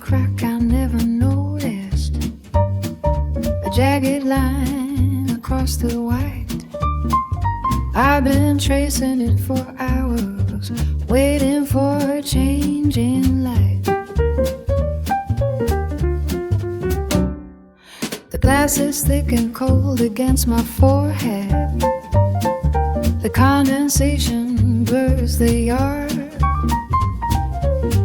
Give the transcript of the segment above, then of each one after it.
crack I never noticed, a jagged line across the white. I've been tracing it for hours, waiting for a change in light. The glass is thick and cold against my forehead. The condensation blurs the yard.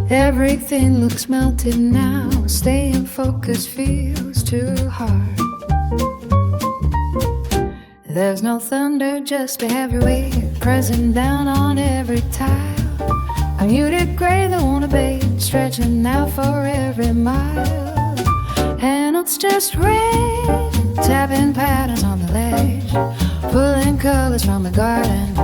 Everything looks melted now. Staying focused feels too hard. There's no thunder, just behavior wave pressing down on every tile. A muted gray that won't abate, stretching out for every mile. And it's just rain, tapping patterns on the ledge, pulling colors from the garden,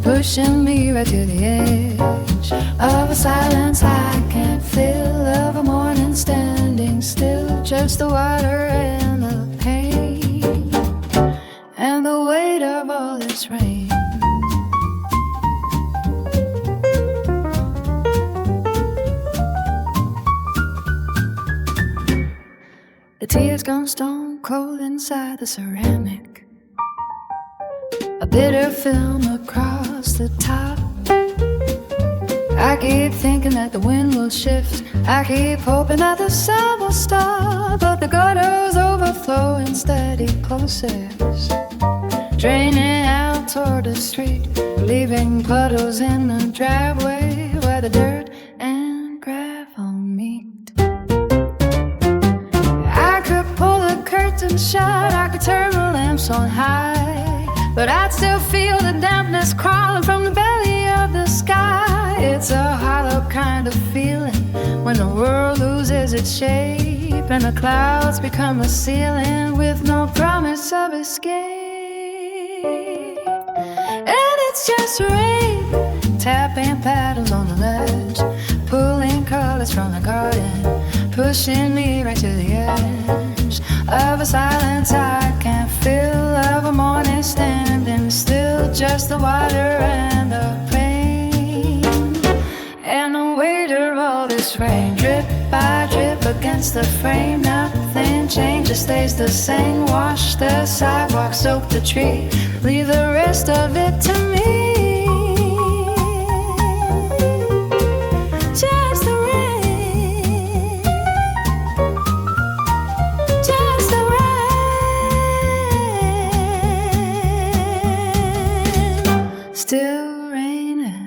pushing me right to the edge of a silence I can't feel, of a morning standing still, just the water and the pain and the weight of all this rain. The tears gone stone cold inside the ceramic, a bitter film across the top. I keep thinking that the wind will shift, I keep hoping that the sun will stop, but the gutters overflow in steady process, draining out toward the street, leaving puddles in the driveway where the dirt and gravel meet. I could pull the curtains shut, I could turn the lamps on high, but I'd still feel the dampness crawling from the belly of the sky. It's a hollow kind of feeling when the world loses its shape and the clouds become the ceiling with no promise of escape. And it's just rain, tapping patterns on the ledge, pulling colors from the garden, pushing me right to the edge of a silence I can't feel, of a morning standing still, just the water and the pain and the weight of all this rain. Drip by drip against the frame, nothing changes, stays the same. Wash the sidewalk, soak the tree, leave the rest of it to me. Just the rain, just the rain, still raining.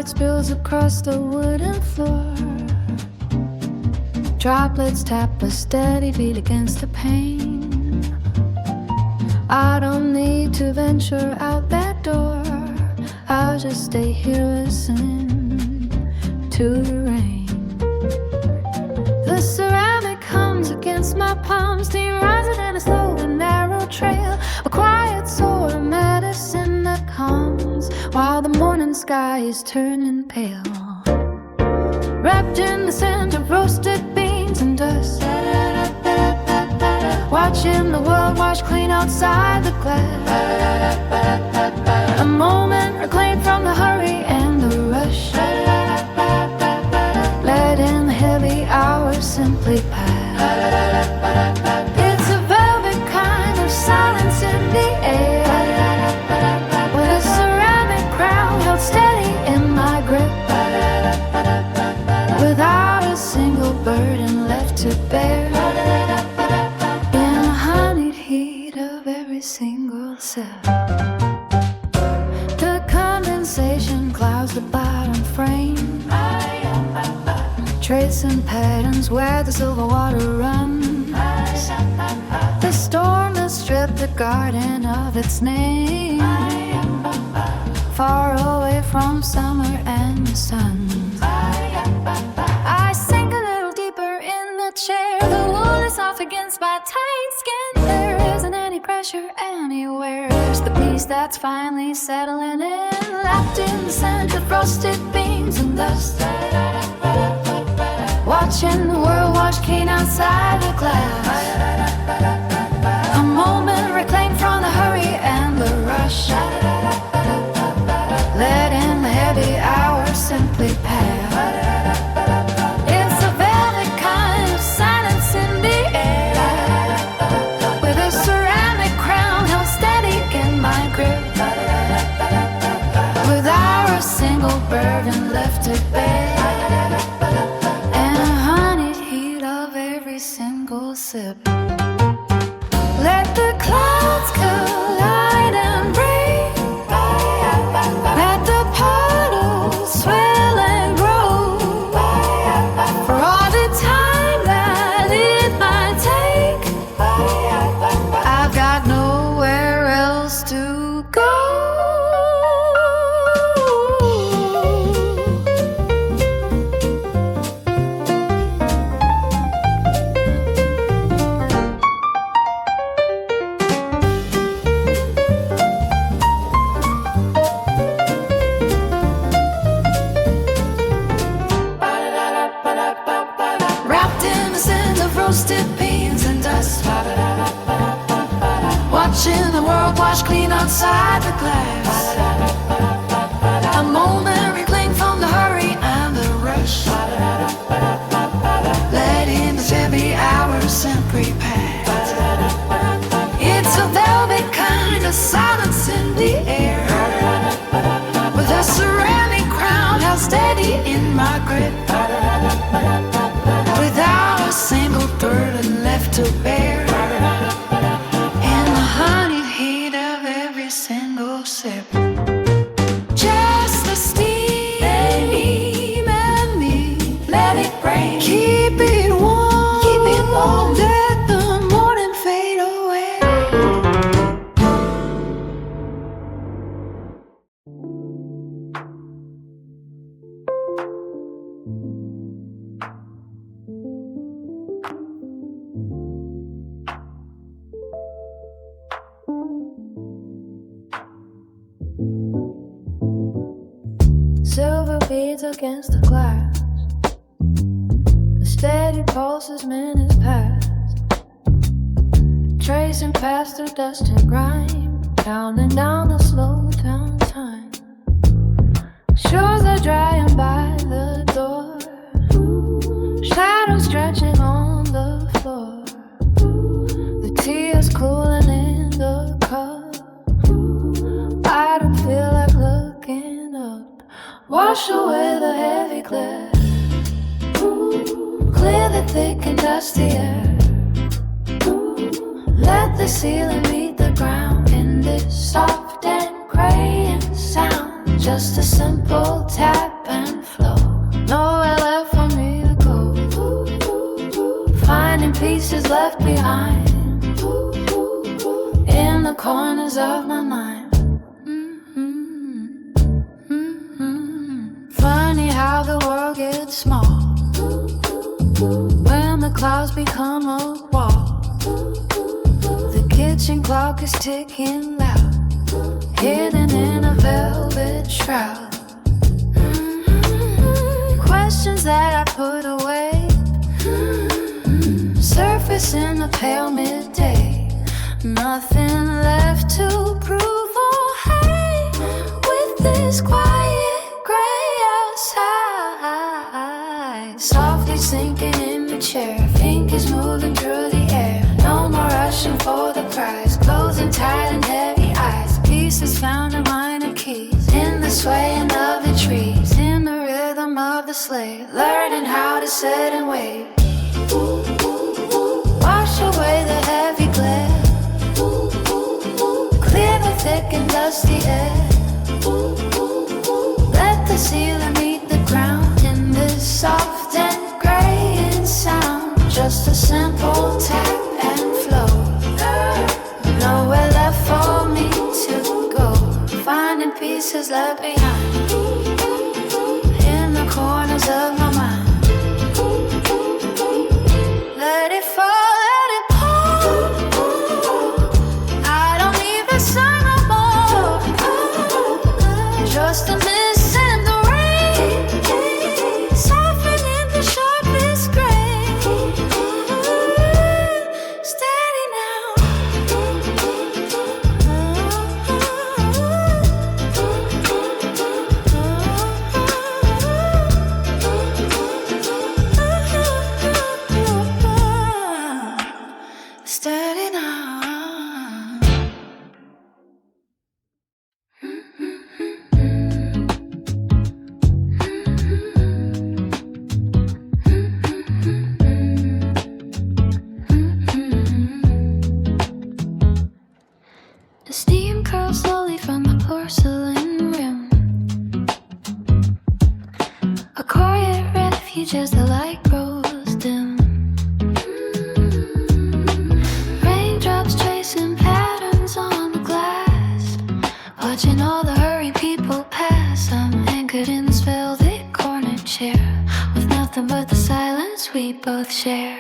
Spills across the wooden floor, droplets tap a steady beat against the pane. I don't need to venture out that door, I'll just stay here listening to the rain. The ceramic hums against my palms, steam rising in a slow and narrow trail, a quiet sort of medicine that comes while the morning sky is turning pale. Wrapped in the scent of roasted beans and dust, watching the world wash clean outside the glass. A moment reclaimed from the hurry and the rush, letting the heavy hours simply pass. It's a velvet kind of silence in the air, with a ceramic crown held steady in my grip, without a single burden left to bear, in the honeyed heat of every single cell. The condensation clouds the bottom frame, tracing patterns where the silver water runs. The storm has stripped the garden of its name, far away from summer and the sun. I sink a little deeper in the chair. The wool is off against my tight skin. There isn't any pressure anywhere. There's the peace that's finally settling in, lapped in the scent of roasted beans and dust. Watching the world wash clean outside the glass. A moment reclaimed from the hurry and the rush. Letting the heavy hours simply pass. It's a velvet kind of silence in the air, with a ceramic crown held steady in my grip, without a single burden left to bear, and a honeyed heat of every single sip. Let the clouds collide and break. Let the puddles swell and grow. For all the time that it might take, I've got nowhere else to go. Roasted beans and dust, watching the world wash clean outside the glass. A moment reclaimed from the hurry and the rush, letting the heavy hours simply pass. It's a velvet kind of silence in the air, with a ceramic crown held steady in my grip, without a single burden left to bear, and the honeyed heat of every single sip. Just the steam and me, let it rain. Keep it warm, let the morning fade away. Silver beads against the glass, the steady pulse as minutes pass, tracing past the dust and grime, counting down the slow down time. Shoes are drying by the door, shadows stretching on the floor, the tea is cooling in the cup. I don't feel like looking up. Wash away the heavy glare, clear the thick and dusty air. Let the ceiling meet the ground in this soft and graying sound. Just a simple tap and flow, nowhere left for me to go. Finding pieces left behind in the corners of my mind. Funny how the world gets small when the clouds become a wall. The kitchen clock is ticking loud, hidden in a velvet shroud. Questions that I put away surface in the pale midday. Nothing left to prove or hate with this quiet gray outside. Softly sinking in the chair, fingers moving through the air. No more rushing for the prize, closing tight and heavy eyes. Pieces found in minor keys, in the swaying of the trees, in the rhythm of the sleigh, learning how to sit and wait. Wash away the heavy glare, clear the thick and dusty air. Let the ceiling meet the ground in this soft and graying sound. Just a simple tap. pieces left behind in the corners of my mind. Let it fall, let it pour. I don't need the sun no more. Just a mist and the rain, softening the sharpest gray. Steady now. Steady now. The steam curls slowly from the porcelain rim. A quiet refuge as the light grows dim. Raindrops tracing patterns on the glass. Watching all the hurried people pass. I'm anchored in this velvet corner chair with nothing but the silence we both share.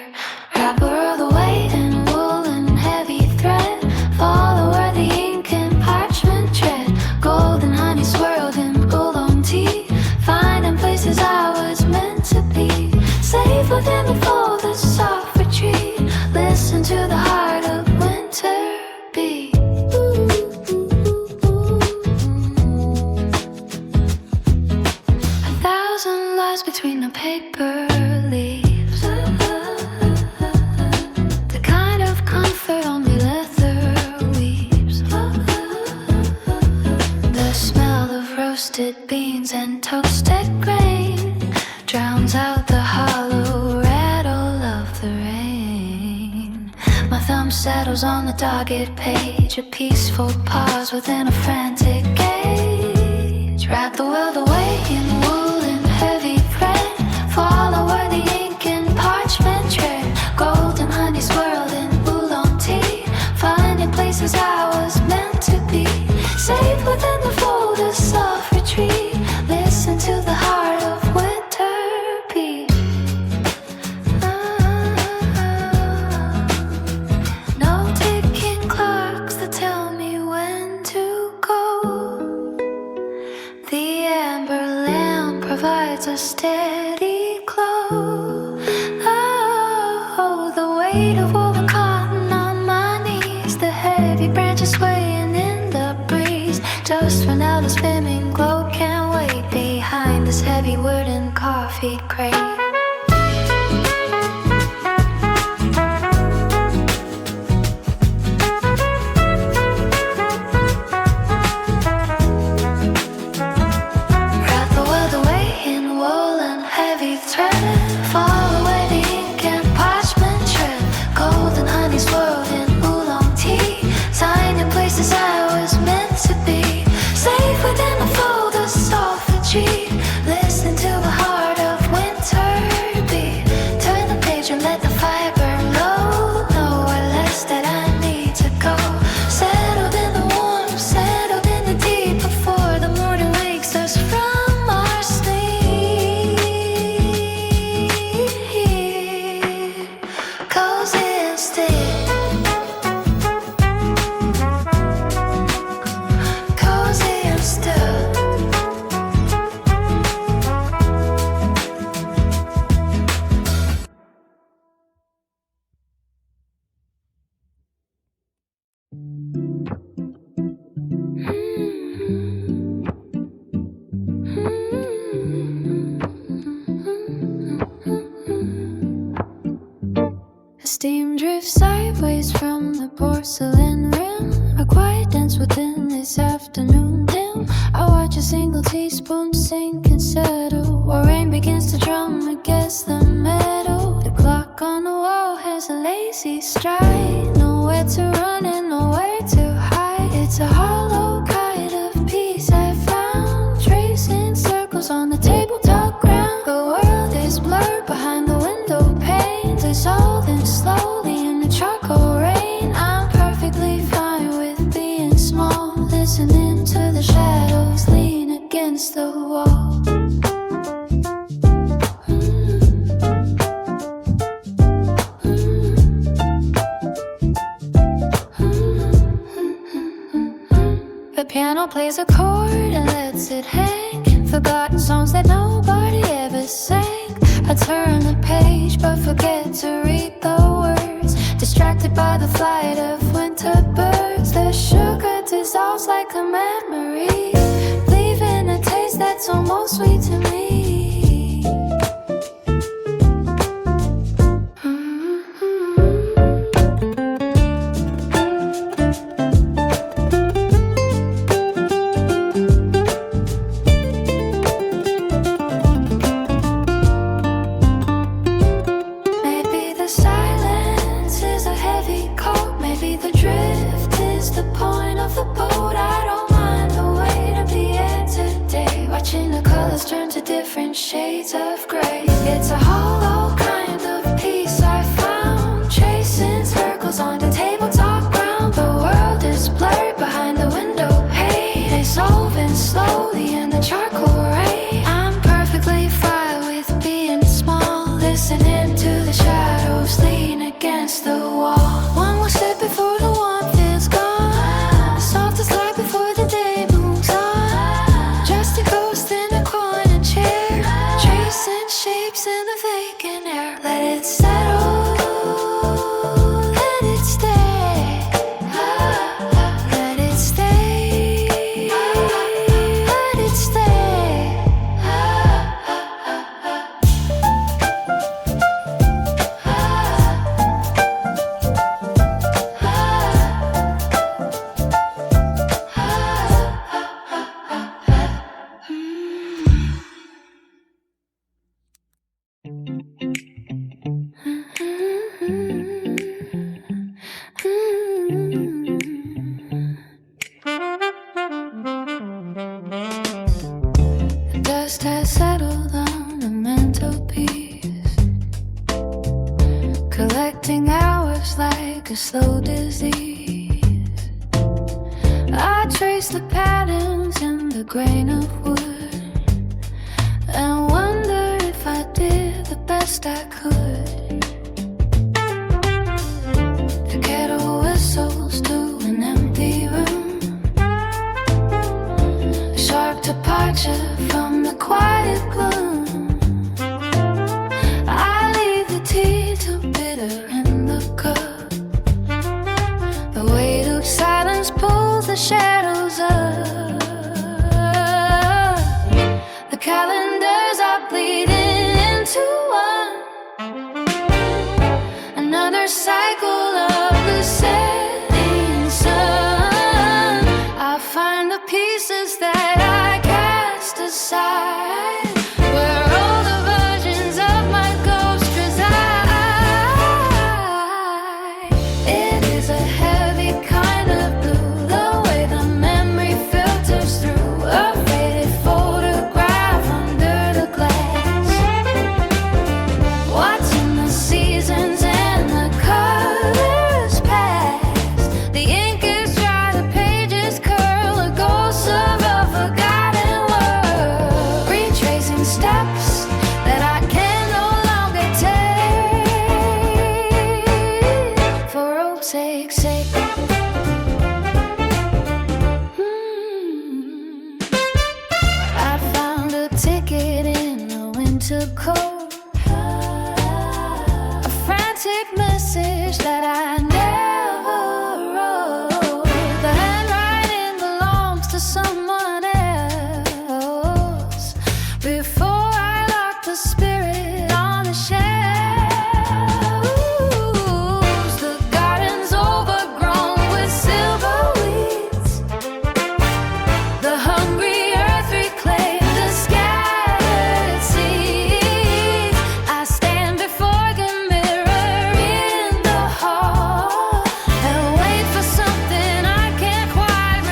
Wrapper of the weight and wool and heavy thread. Follow where the ink and parchment tread. Golden honey swirled in oolong tea. Finding places I was meant to be. Safe within the fold of soft retreat. Listen to the heart of winter beat. A thousand lies between the paper leaves. The kind of comfort only leather weaves. The smell of roasted beans and toasted grain drowns out the hollow rattle of the rain. My thumb settles on the dogged page. A peaceful pause within a frantic gauge. Wrap the world away in wool and heavy thread. Follow where the ink and parchment tread. Golden honey swirled in oolong tea. Finding places I was meant to be. Safe within the fold of soft retreat. Listen to the heart of winter beat. No ticking clocks that tell me when to go. The amber lamp provides a steady glow. Oh, the weight of woven cotton on my knees. The heavy branches swaying in the breeze. Just for now the swimming glow can't wait behind this heavy wooden coffee crate. Wrap the world away in wool and heavy thread. Follow where the ink and parchment tread. Golden honey swirled in oolong tea. Signed in places I was meant to be. Safe within the fold of soft retreat. Listen to the heart of winter beat. Turn the page and let the fire burn low. Nowhere less that I need to go. Settled in the warm, settled in the deep. Before the morning wakes us from our sleep. Cozy and still. Cozy and still. Steam drifts sideways from the porcelain rim. A quiet dance within this afternoon dim. I watch a single teaspoon sink and settle, or rain begins to drum against the metal. The clock on the wall has a lazy stride. Nowhere to run and nowhere to hide. It's a hollow kind of peace I found, tracing circles on the tabletop ground. The world is blurred behind the window pane, dissolving slowly in the charcoal rain. I'm perfectly fine with being small, listening to the shadows lean against the wall. The piano plays a chord and lets it hang. Forgotten songs that nobody ever sang. I turn the page but forget to read the words. Distracted by the flight of winter birds. The sugar dissolves like a memory, leaving a taste that's almost sweet to me. Turn to different shades of gray. It's a hollow kind of peace I found, chasing circles on the tabletop ground. The world is blurred behind the window pane, dissolving slowly in the charcoal rain. I'm perfectly fine with being small, listening to the shadows lean against the wall. One more step before the warmth is gone, the softest light before the day moves on. Just a ghost in a corner chair, tracing shapes in the vacant air. Let it settle, let it stay, let it stay, let it stay. The dust has settled on the mantelpiece, collecting hours like a slow disease. I trace the patterns in the grain of wood and wonder if I did the best I could. The kettle whistles to an empty room, a sharp departure from the quiet gloom. I leave the tea too bitter in the cup. The weight of silence pulls the shadows up. The calendars are bleeding into one, another cycle of the setting sun. I find the pieces that I cast aside, where all the versions of my ghost reside. It is a heavy kind of blue, the way the memory filters through a faded photograph under the glass. Watching the seasons and the colors pass. The ink is dry, the pages curl, a ghost of a forgotten world. Retracing steps that I can no longer take, for old sake's sake. I found a ticket in the winter cold, a frantic message that I never wrote. The handwriting belongs to someone else. Before I lock the spirit on the shelves, the garden's overgrown with silver weeds. The hungry earth reclaimed the scattered seeds. I stand before the mirror in the hall and wait for something I can't quite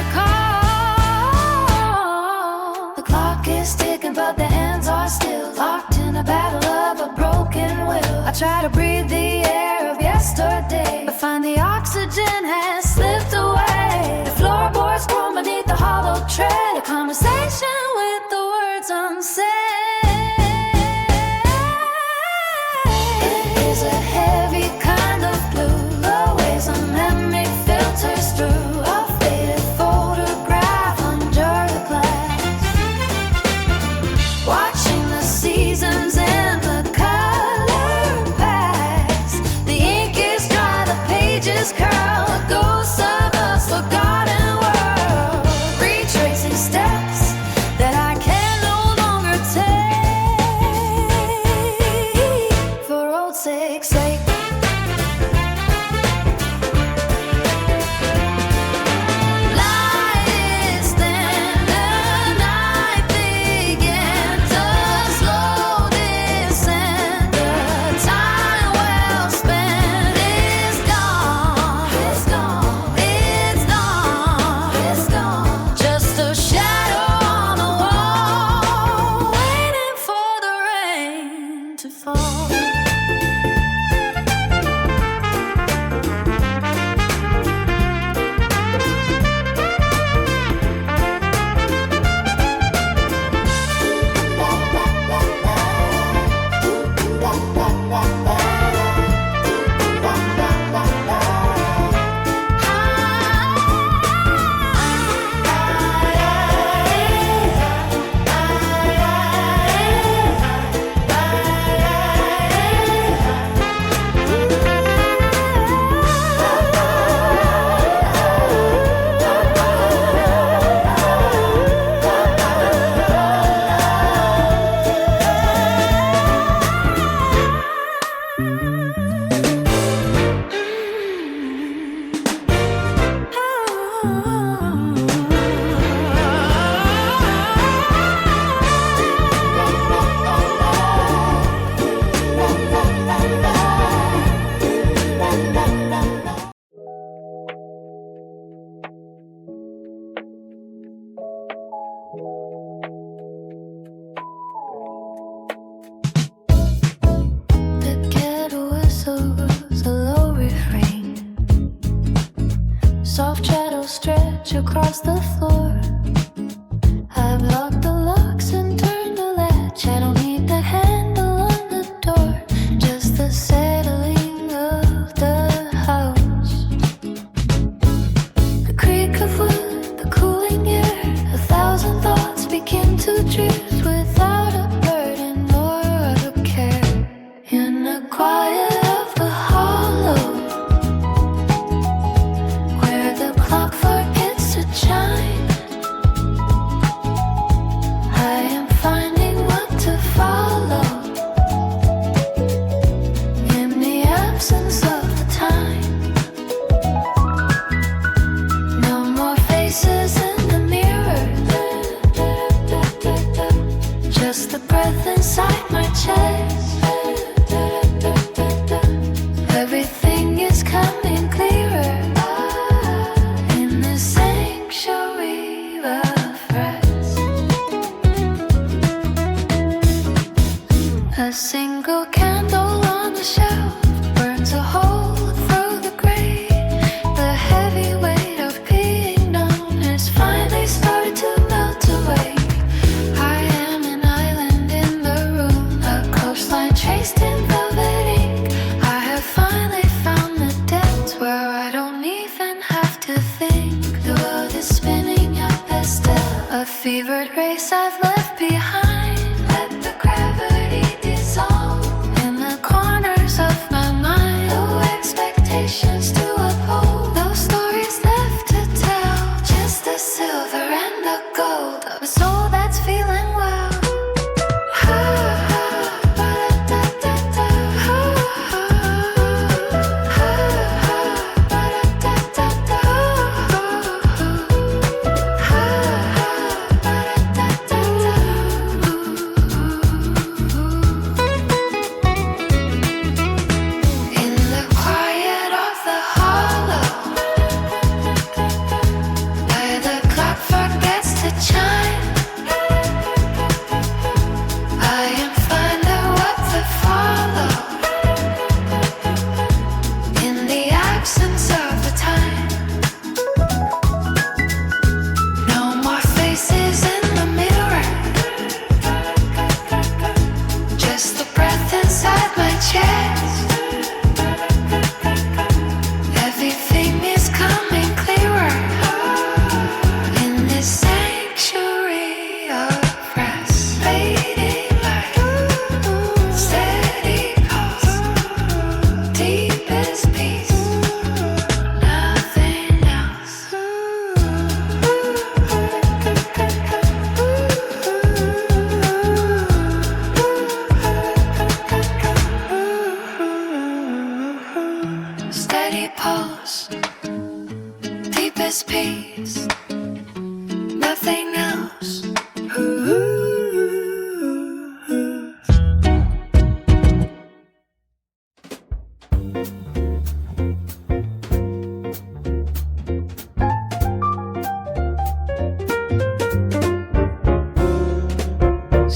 recall. The clock is ticking, but the hands are still locked in a battle of a broken will. I try to breathe the air of yesterday, but find the oxygen has slipped away. The floorboards groan beneath the hollow tread a conversation with the words unsaid. It is a heavy kind of blue, always on memory filters through a faded photograph under the glass. Watching the seasons and the color pass. The ink is dry, the pages curl, a ghost of us forgotten world. Retracing steps that I can no longer take. For old sake's sake. Light is thin, the night begins, a slow descent. The time well spent is gone. It's gone. It's gone. It's gone. Just a shadow on the wall, waiting for the rain to fall. The kettle whistles a low refrain. Soft shadows stretch across the floor. I've locked the locks and turned the latch. I don't need the handle on the door, just the settling of the house. The creak of wood, the cooling air, 1,000 thoughts begin to drift without a burden or a care. In the quiet of the hollow, where the clock forgets to chime, I am finding what to follow. In the absence of the time, no more faces in the mirror, just the breath inside my chest. Everything is coming clearer in the sanctuary of rest. A single candle on the shelf burns a hole through the gray. The heavy weight of being known has finally started to melt away. I am an island in the room, a coastline traced in velvet ink. I have finally found the depths where I don't even have to think. The world is spinning up a step, a fevered race I've left behind. Let the gravity dissolve in the corners of my mind. No expectations to uphold, no stories left to tell, just the silver and the gold of a soul that's feeling well.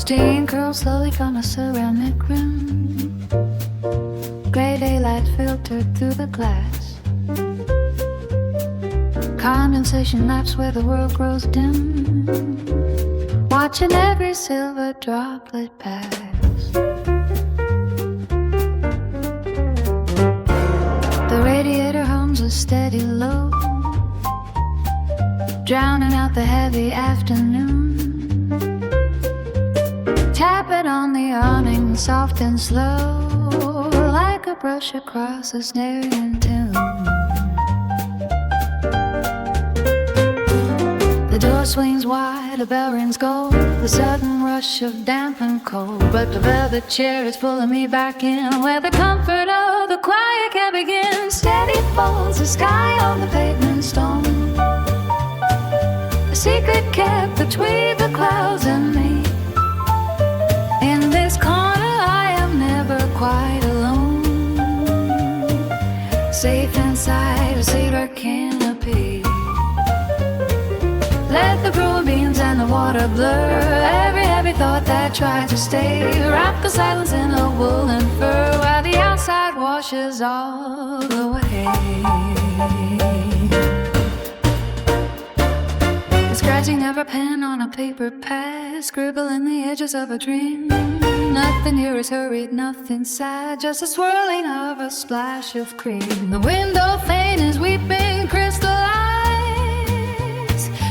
Steam curls slowly from a ceramic rim. Gray daylight filtered through the glass. Condensation maps where the world grows dim. Watching every silver droplet pass. The radiator hums a steady low, drowning out the heavy afternoon. Tap it on the awning, soft and slow, like a brush across a Snarian tune. The door swings wide, a bell rings gold, the sudden rush of damp and cold. But the velvet chair is pulling me back in, where the comfort of the quiet can begin. Steady falls the sky on the pavement stone, a secret kept between the clouds and me. In this corner I am never quite alone, safe inside a cedar canopy. Let the brewing beans and the water blur every heavy thought that tried to stay. Wrap the silence in a woolen fur while the outside washes all away. Scratching every pen on a paper pad, scribbling the edges of a dream. Nothing here is hurried, nothing sad, just a swirling of a splash of cream. The window pane is weeping crystallized,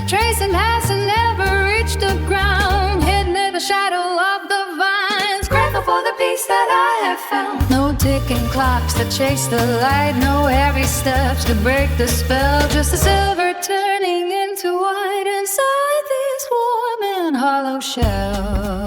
tracing past and never reached the ground, hidden in the shadow of the vines. Grateful for the peace that I have found. No ticking clocks that chase the light, no heavy steps to break the spell, just the silver turning into white inside this warm and hollow shell.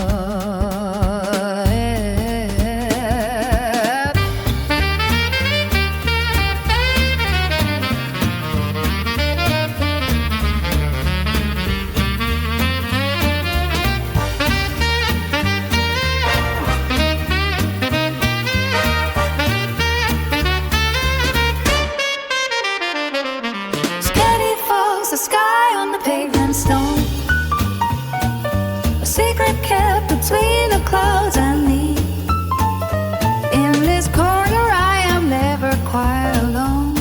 The sky on the pavement stone, a secret kept between the clouds and me. In this corner I am never quite alone,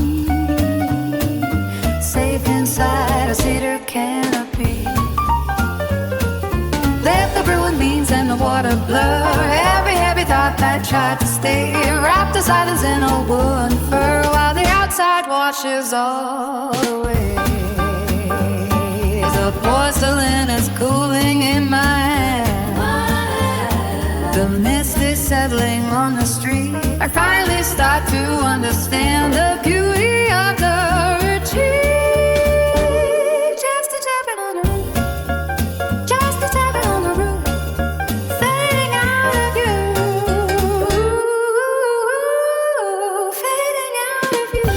safe inside a cedar canopy. Let the brewing beans and the water blur every heavy thought that tried to stay. Wrap the silence in a woolen fur while the outside washes all away. The porcelain is cooling in my hand, the mist is settling on the street. I finally start to understand the beauty of the retreat. Just a tapping on the roof, just a tapping on the roof, fading out of view, fading out of view.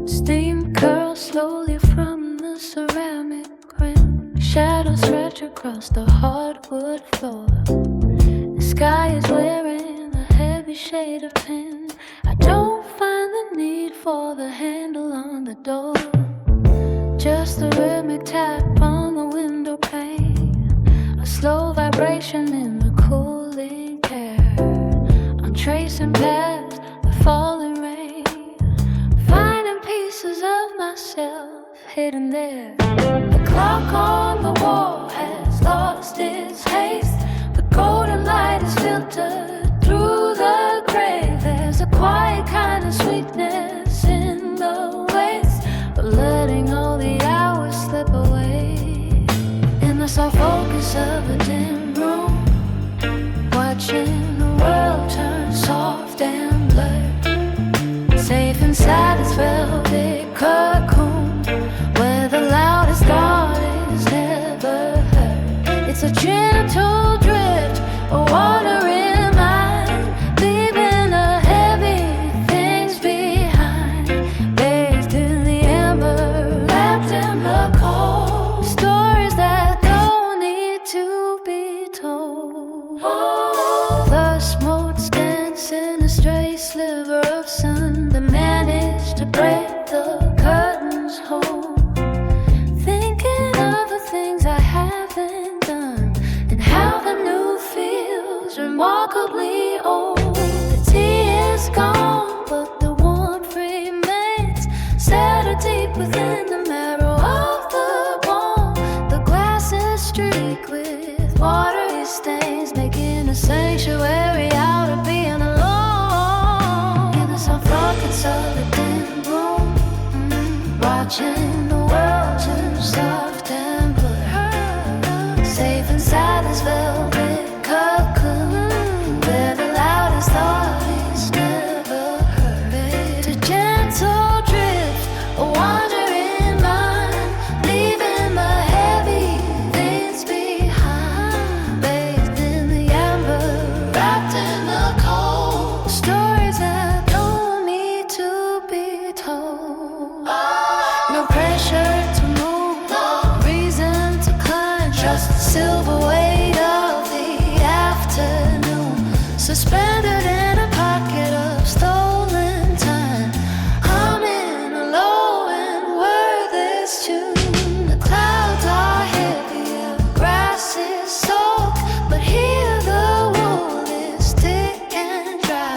Steam curls slowly from the ceramic rim. Shadows stretch across the hardwood floor. The sky is wearing a heavy shade of pink. I don't find the need for the handle on the door, just a rhythmic tap on the window pane, a slow vibration in the cooling air. I'm tracing past the falling rain, finding pieces of myself hidden there. The clock on the wall has lost its haste, the golden light is filtered through the gray. There's a quiet kind of sweetness in the waste of letting all the hours slip away. In the soft focus of a dim room, watching the world turn soft and blurred, safe inside this velvet cocoon, where the loudest thought is never heard. It's a gentle drift, a water in my these things, making a sanctuary out of being alone in the suffocating room, watching the world turn soft and blue, safe inside this velvet cocoon where the loudest thought is never heard. A gentle drift, a wandering mind, leaving the heavy things behind, bathed in the amber, wrapped in the cold, stories that don't need to be told. No pressure to move, no reason to climb, just the silver weight of the afternoon, suspended in a pocket of stolen time, humming a low and wordless tune. The clouds are heavy, the grass is soaked, but here the wool is thick and dry.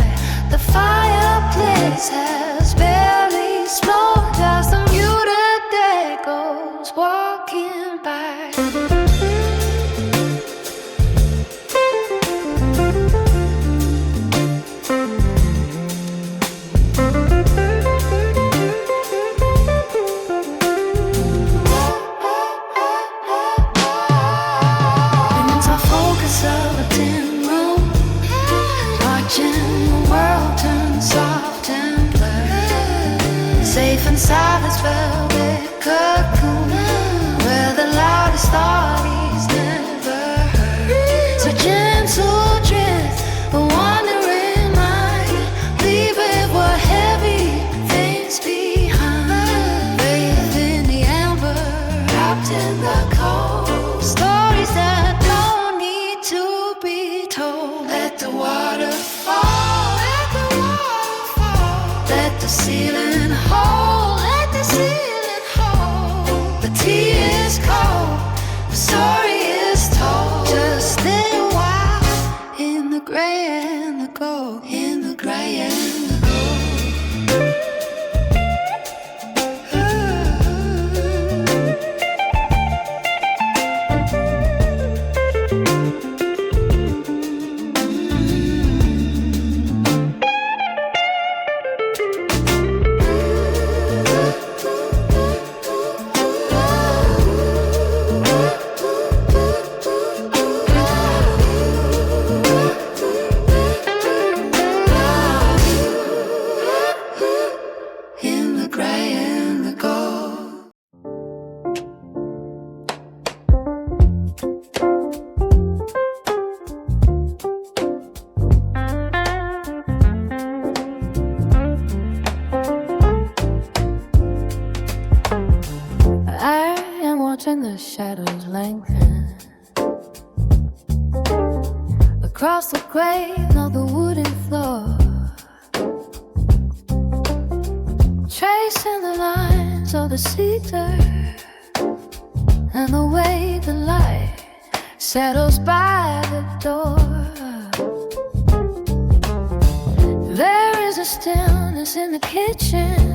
The fireplace has barely smoke, just a muted echoes walking by. Mental focus of a dim room, watching the world turn soft and blurred, safe inside this velvet cocoon where the loudest thought is never heard. So gentle drift, a wandering mind, leaving what heavy things behind, bathed in the amber, wrapped in the cold, stories that don't need to be told. Let the water fall, let the water fall, let the ceiling hold, let the ceiling hold. The tea is cold, the story is told. Just stay a while in the gray and the gold, in the gray and the gold. In the gray and the gold. I am watching the shadows lengthen across the grain of the wooden floor, tracing the lines of the cedar and the way the light settles by the door. There is a stillness in the kitchen.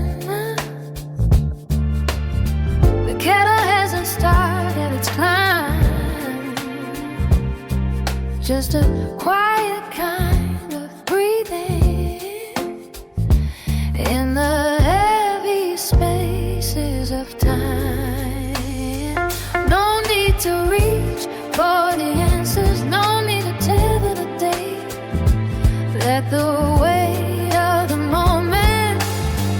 The kettle hasn't started its climb, just a quiet kind of breathing in the heavy spaces of time. No need to reach for the answers, no need to tether the date. Let the weight of the moment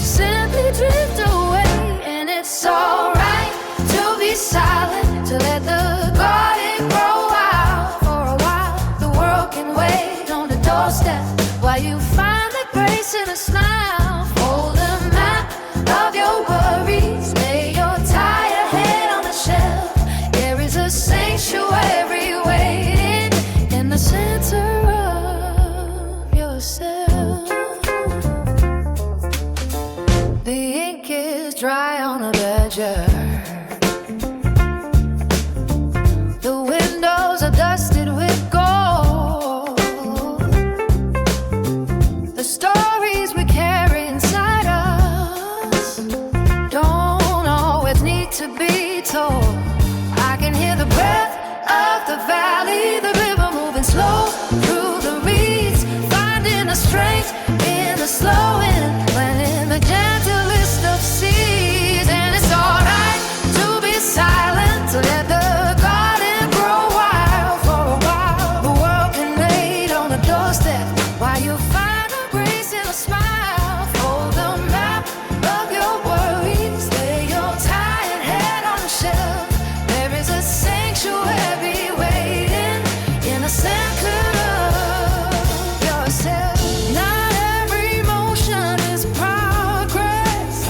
simply drift away. And it's alright to be silent, to let the garden grow wild. For a while the world can wait. the strength in the slowing, when in the gentlest of seas. And it's alright to be silent, to let the garden grow wild for a while. The world can wait on the doorstep while you find the grace in a smile. Fold the map of your worries, lay your tired head on the shelf. There is a sanctuary waiting in the center of yourself. Not every motion is progress.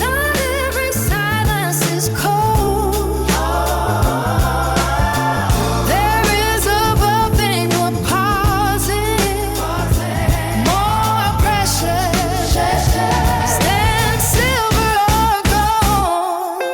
Not every silence is cold. There is a buffing, we're pausing, more precious than silver or gold.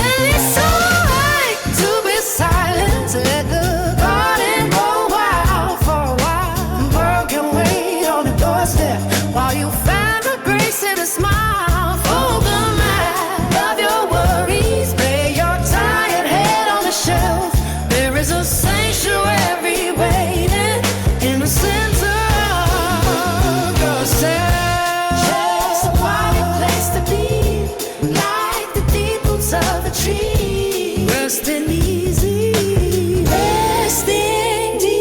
And it's alright to be silent, to let the garden grow wild for a while. The world can wait on the doorstep while you find the grace in a smile. Fold the map of your worries, lay your tired head on the shelf. There is a sanctuary waiting in the center of yourself. Just a quiet place to be, like the deep roots of a tree. Resting easy, resting deep.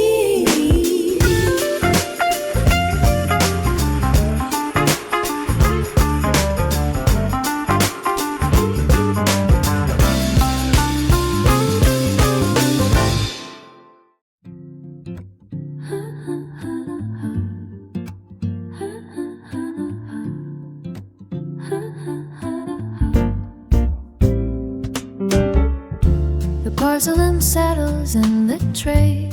The porcelain settles in the tray,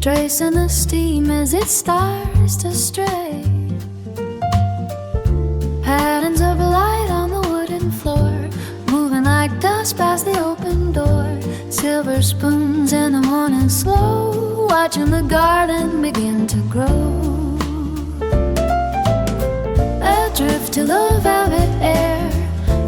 tracing the steam as it starts to stray. Patterns of light on the wooden floor, moving like dust past the open door. Silver spoons in the morning slow, watching the garden begin to grow. Adrift to the velvet air,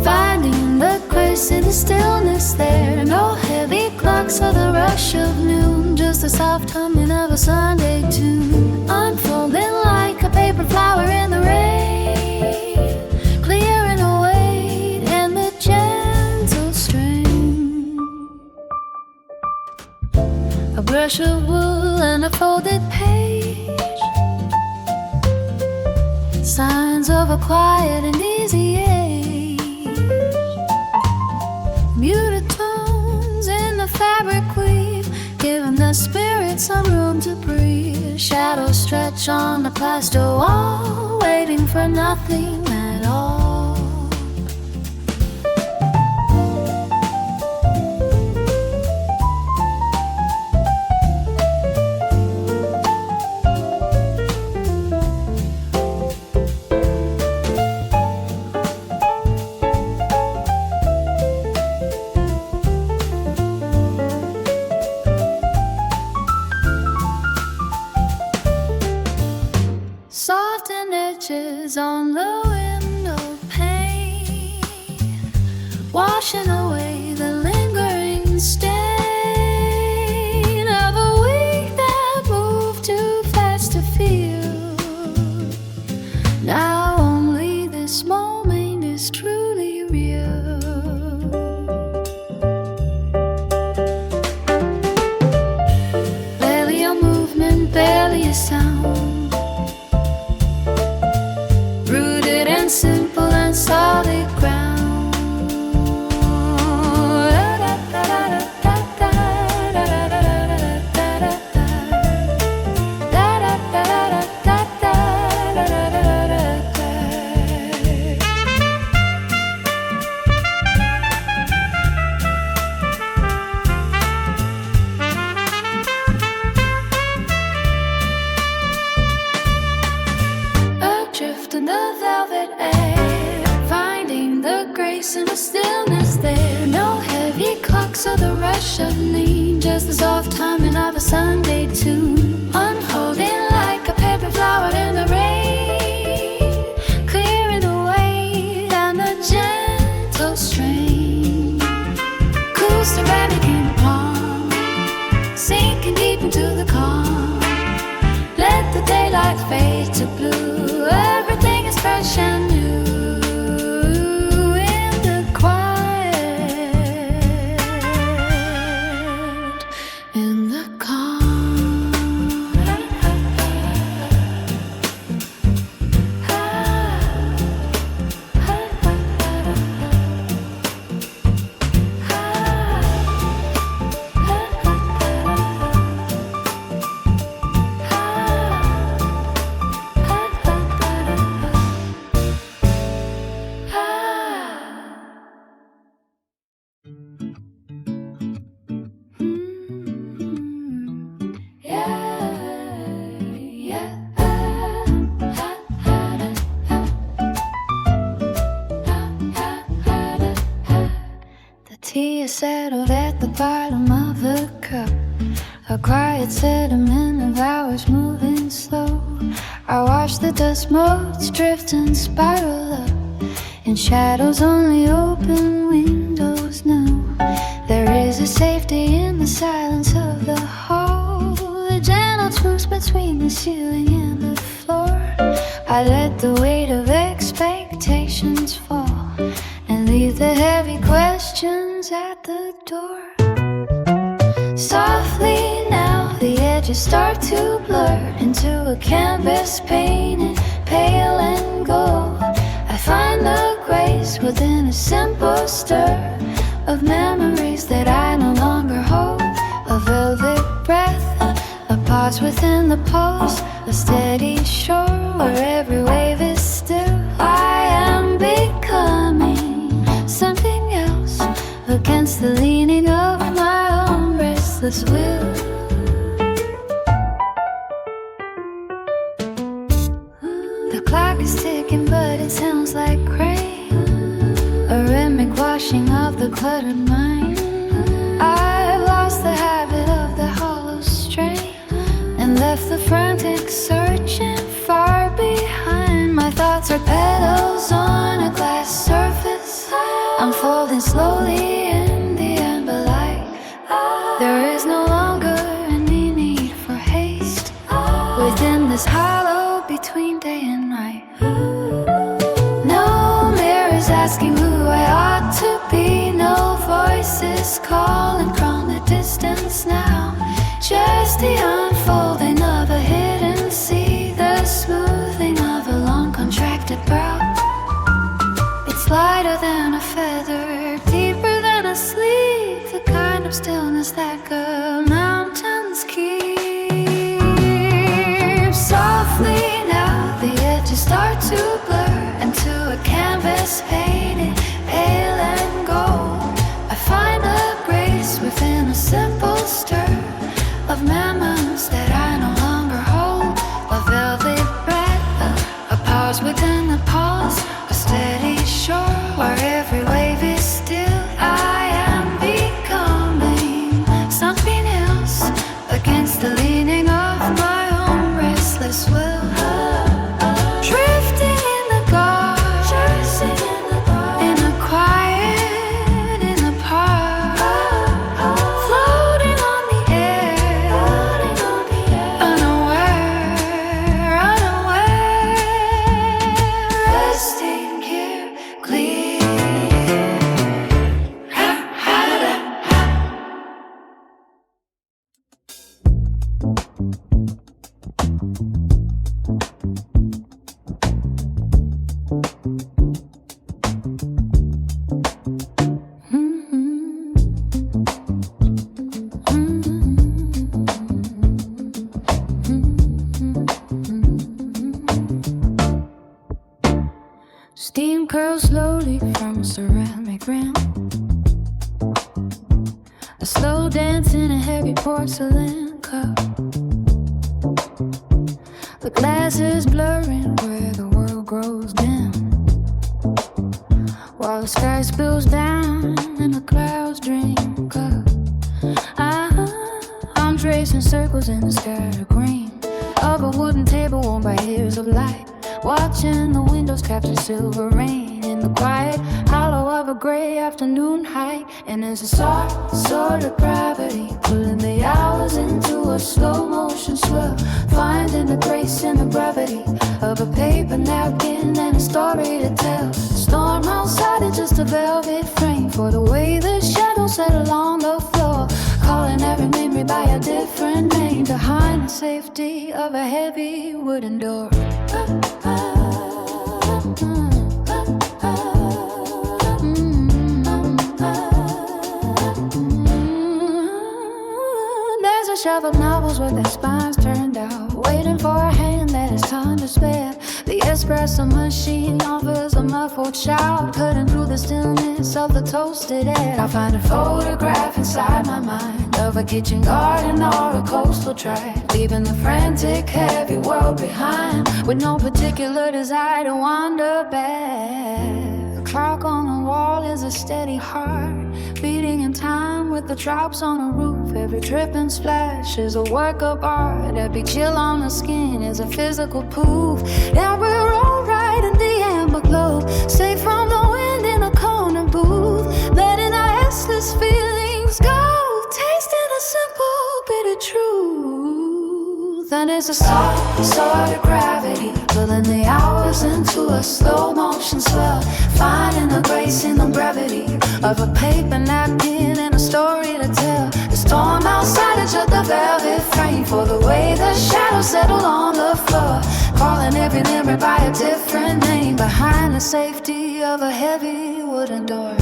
finding the grace in the stillness there. No heavy clocks or the rush of noon, just the soft humming of a Sunday tune, unfolding like a paper flower in the rain, clearing away in the gentle strain. A brush of wool and a folded page, signs of a quiet and easy age. Muted tones in the fabric weave, giving the spirit some room to breathe. Shadows stretch on the plaster wall, waiting for nothing at all. Soften edges on the window pane, washing away the lingering stain of a week that moved too fast to feel. Now only this moment is truly real. Barely a movement, barely a sound, and simple and solid ground. Adrift in the velvet air, soft humming of a Sunday tune, unfolding like a paper flower in the rain, clearing the way down the gentle strain. Cool ceramic in the palm, sinking deep into the calm. Let the daylight fade to blue. Everything is fresh and new. Tea is settled at the bottom of the cup. A quiet sediment of hours moving slow. I watch the dust motes drift and spiral up. In shadows only open windows know. There is a safety in the silence of the hall. The gentle truce between the ceiling and the floor. I let the weight of expectations fall and leave the heavy questions at the door. Softly now the edges start to blur into a canvas painted pale and gold. I find the grace within a simple stir of memories that I no longer hold. A velvet breath, a pause within the pulse, a steady shore where every wave is still. I am becoming something else against the leaning of my own restless will. The clock is ticking but it sounds like rain, a rhythmic washing of the cluttered mind. I've lost the habit of the hollow strain and left the frantic searching far behind. My thoughts are petals on a glass surface, unfolding slowly in the amber light. There is no longer any need for haste within this hollow between day and night. No mirrors asking who I ought to be, no voices calling from the distance now. Just the unfolding of a hidden sea, the smoothing of a long contracted brow. It's lighter than a feather, deeper than a sleep, the kind of stillness that the mountains keep. Softly now the edges start to blur into a canvas painted pale and gold. I find a grace within a simple stir of memories that I no longer hold. A velvet breath, a pause within the pause, a steady shore where every wave is still. I am becoming something else against the leaning of my own restless will. Drifting in the garden, in the quiet, in the park, floating on the air, unaware, resting here, clear. Steam curls slowly from a ceramic rim. A slow dance in a heavy porcelain cup. The glass is blurring where the world grows dim, while the sky spills down and the clouds drink up. candles in a skirt of green. Up a wooden table warmed by years of light. Watching the windows capture silver rain in the quiet hollow of a gray afternoon hike. And there's a soft sort of gravity pulling the hours into a slow motion swirl, finding the grace in the brevity of a paper napkin and a story to tell. The storm outside is just a velvet frame for the way the shadows settle on the floor, calling every memory by a different name behind the safety of a heavy wooden door. There's a shelf of novels with their spines turned out, waiting for a hand that has time to spare. The espresso machine offers a muffled shout, cutting through the stillness of the toasted air. I find a photograph inside my mind of a kitchen garden or a coastal track, leaving the frantic, heavy world behind, with no particular desire to wander back. The clock on the wall is a steady heart, beating in time with the drops on the roof. Every drip and splash is a work of art. Every chill on the skin is a physical proof that we're alright in the amber glow, safe from the wind in a corner booth, letting our restless feelings go, tasting a simple bit of truth. And it's a soft sort of gravity pulling the hours into a slow motion swell, finding the grace in the brevity of a paper napkin and a story to tell. The storm outside is just a velvet frame for the way the shadows settle on the floor, calling every memory by a different name behind the safety of a heavy wooden door.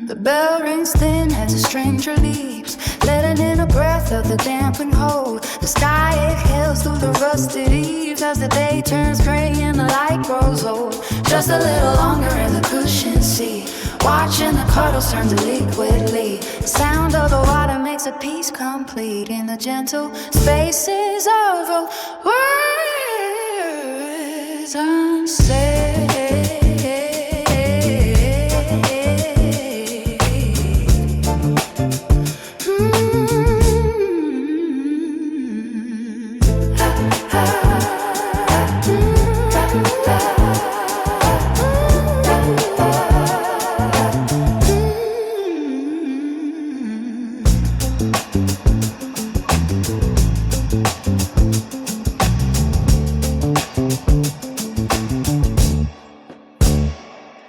The bell rings thin as a stranger leaves, letting in a breath of the damp and cold. The sky exhales through the rusted eaves as the day turns gray and the light grows old. Just a little longer in the cushioned seat, watching the puddles turn to liquidly. The sound of the water makes a piece complete in the gentle spaces of the words unsaid.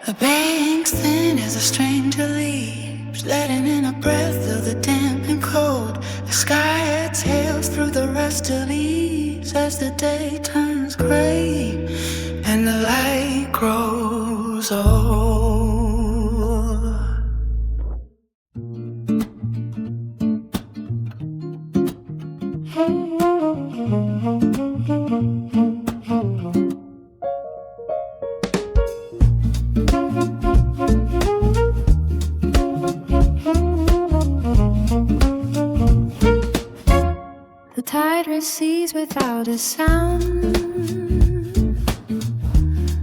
The banks thin as a stranger leaves, letting in a breath of the damp and cold. The sky exhales through the rusted leaves as the day turns gray and the light grows old. The tide recedes without a sound,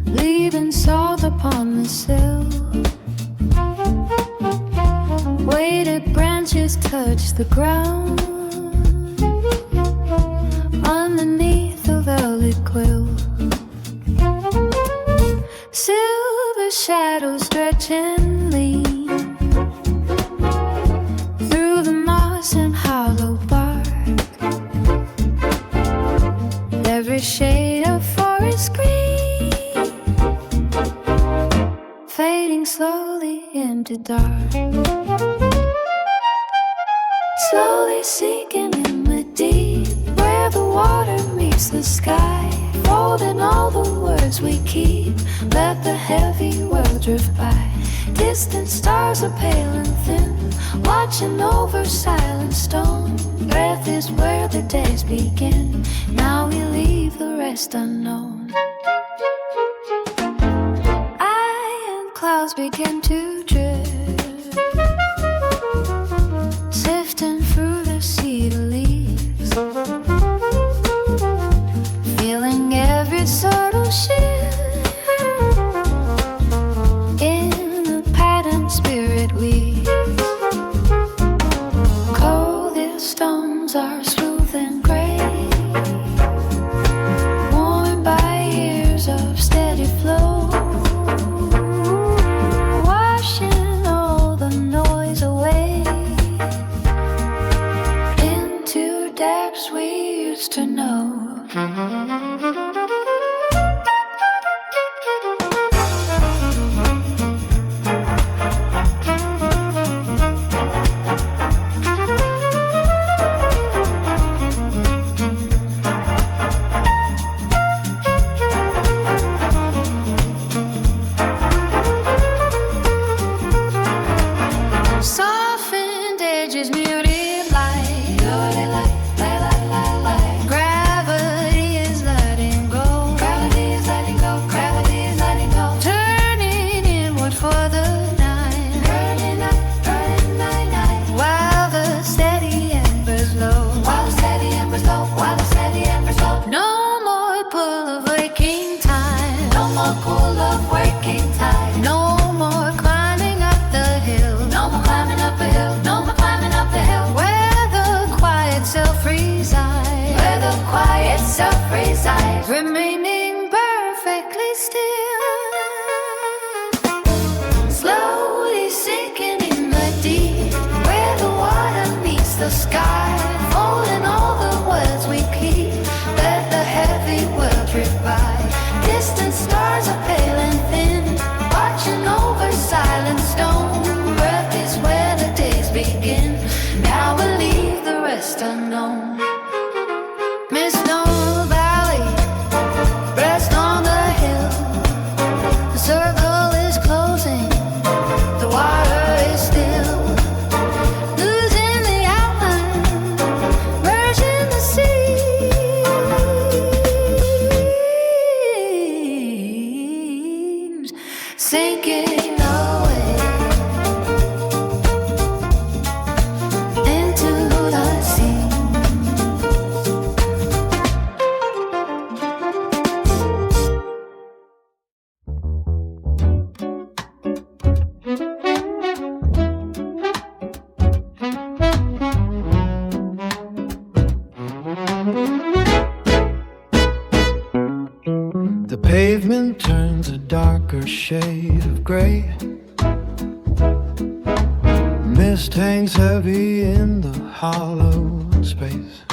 leaving salt upon the sill. Weighted branches touch the ground underneath the velvet quill. Silver shadows stretching lean through the moss and hollow bark. Every shade of forest green fading slowly into dark, slowly sinking in the deep where the water meets the sky, folding all the words we keep. Let the heavy world drift by. Distant stars are pale and thin, watching over silent stone. Breath is where the days begin. Now we leave the rest unknown. Iron clouds begin to drift, sifting through the cedar leaves, feeling every subtle shift to know. Softened edges, muted light. Gravity is letting go. Gravity is letting go. Gravity is letting go. Turning inward for the night. Burning up, burning night, night. While the steady embers low. While the steady embers low. While the steady embers low. No more pull of waking time. No more pull of waking time. No more climbing up the hill. No more climbing up a hill. No more climbing up the hill. Where the quiet self resides. Where the quiet self resides. Remaining perfectly still. Slowly sinking in the deep. Where the water meets the sky. Folding all the words we keep. Let the heavy world drift by. Distant stars are pale and thin. Watching over silent stone. Earth is where the days begin. Now we'll leave the rest unknown. Mist on the valley, rest on the hill. The circle is closing, the water is still. Losing the outline, merging the seams, sinking away into the sea. The pavement turns a darker shade of gray. Mist hangs heavy in the hollow space.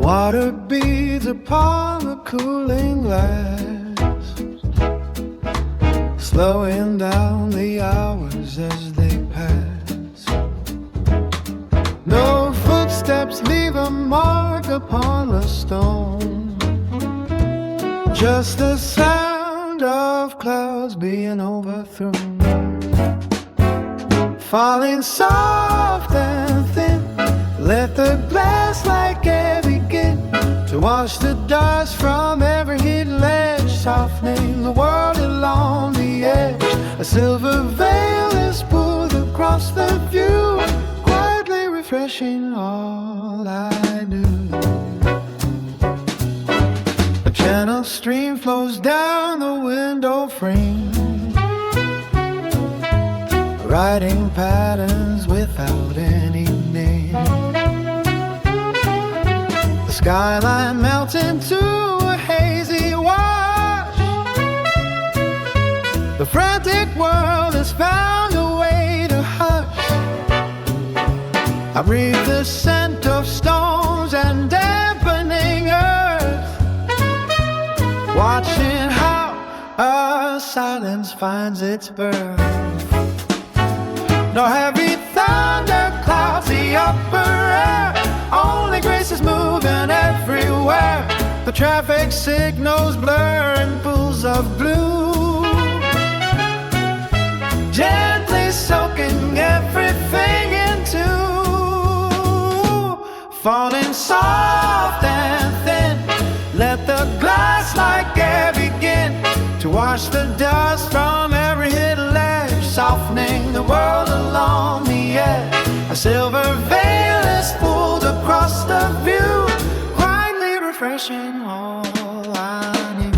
Water beads upon the cooling glass, slowing down the hours as they pass. No footsteps leave a mark upon the stone. Just the sound of clouds being overthrown. Falling soft and thin. Let the glass like air begin to wash the dust from every hidden ledge, softening the world along the edge. A silver veil is pulled across the view, quietly refreshing all I do. A channel stream flows down the window frame, writing patterns without any name. The skyline melts into a hazy wash. The frantic world has found a way to hush. I breathe the scent of stones and dampening earth, watching how a silence finds its birth. No heavy thunder clouds the upper air. Only grace is moving everywhere. The traffic signals blur in pools of blue, gently soaking everything into. Falling soft and thin. Let the glass like air begin to wash the dust from every hidden ledge, softening the world along the edge. A silver veil is pulled across the view, quietly refreshing all I knew.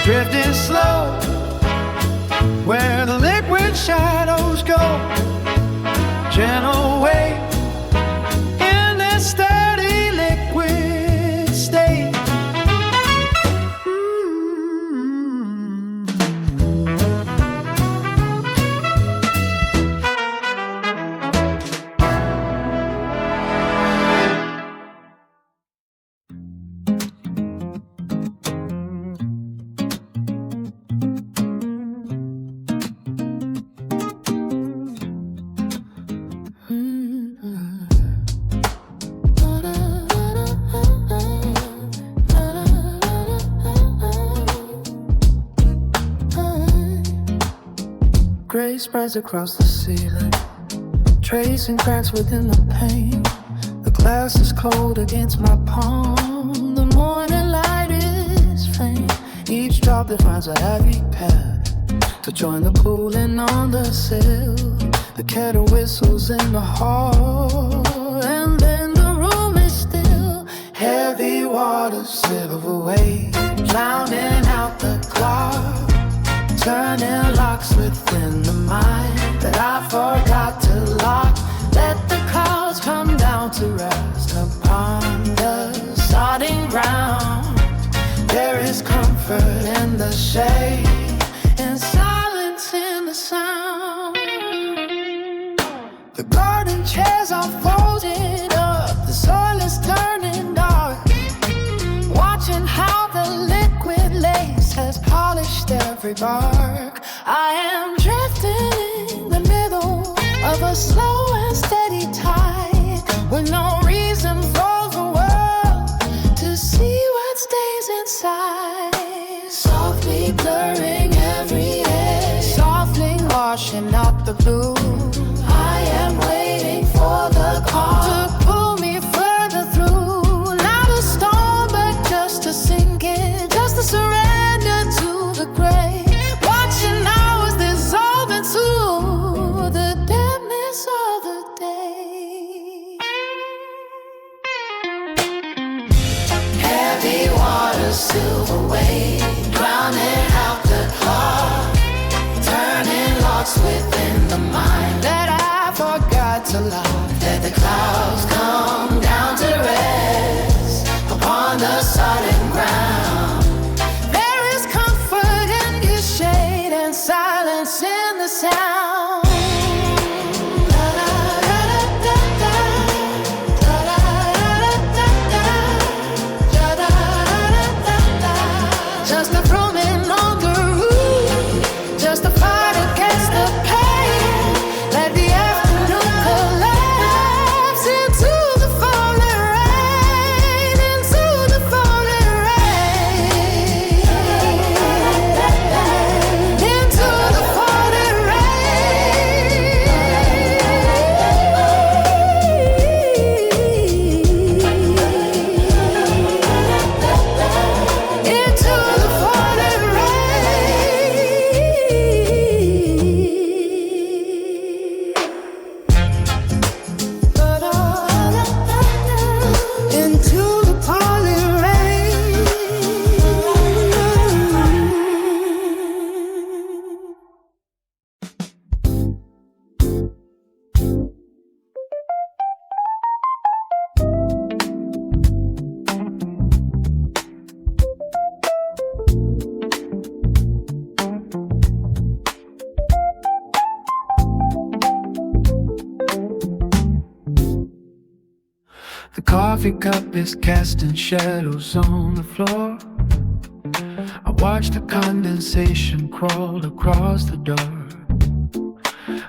Drifting slow where the liquid shadows go, gentle wave in this steady liquid state. Gray spreads across the ceiling, tracing cracks within the paint. The glass is cold against my palm. The morning light is faint. Each drop defines a heavy path to join the pooling on the sill. The kettle whistles in the hall, and then the room is still. Heavy waters slip away, drowning out the clock, turning locks within the mind that I forgot to lock. Let the clouds come down to rest upon the sodding ground. There is comfort in the shade and silence in the sound. The garden chairs are folded up, the soil is turning dark, watching how the liquid lace has polished every bark. I am drifting in the middle of a slow and steady tide, with no reason for the world to see what stays inside. Softly blurring every edge, softly washing out the blue. I am waiting for the call to pull me further through. Not a storm, but just a sinking, just a surrender to the gray. Watching hours dissolve into the dampness of the day. Heavy water, silver wave, drowning out the clock, turning locks within the mind that I forgot to lock. Let the clouds come down to rest upon the sodden ground. There is comfort in his shade and silence in the sound. Just a roaming on the roof, just a fight against the pain. Let the afternoon collapse into the falling rain, into the falling rain, into the falling rain, into the falling rain, into the falling rain. The coffee cup is casting shadows on the floor. I watch the condensation crawl across the door.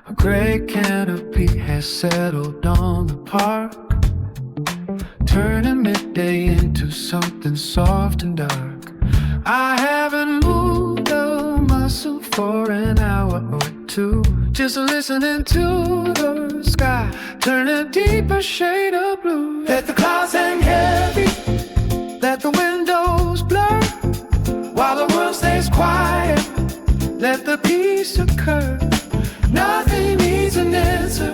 A gray canopy has settled on the park, turning midday into something soft and dark. I haven't moved a muscle for an hour or two, just listening to the sky turn a deeper shade of blue. Let the clouds hang heavy, let the windows blur, while the world stays quiet. Let the peace occur. Nothing needs an answer,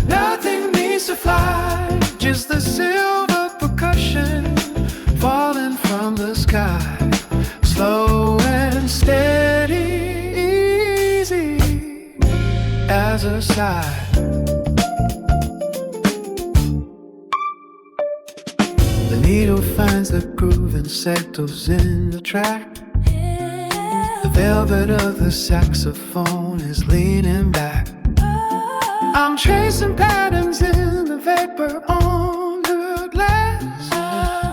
nothing needs to fly, just the silver percussion falling from the sky. Slow and steady, easy as a sigh. The needle finds the groove and settles in the track. The velvet of the saxophone is leaning back. I'm tracing patterns in the vapor on the glass,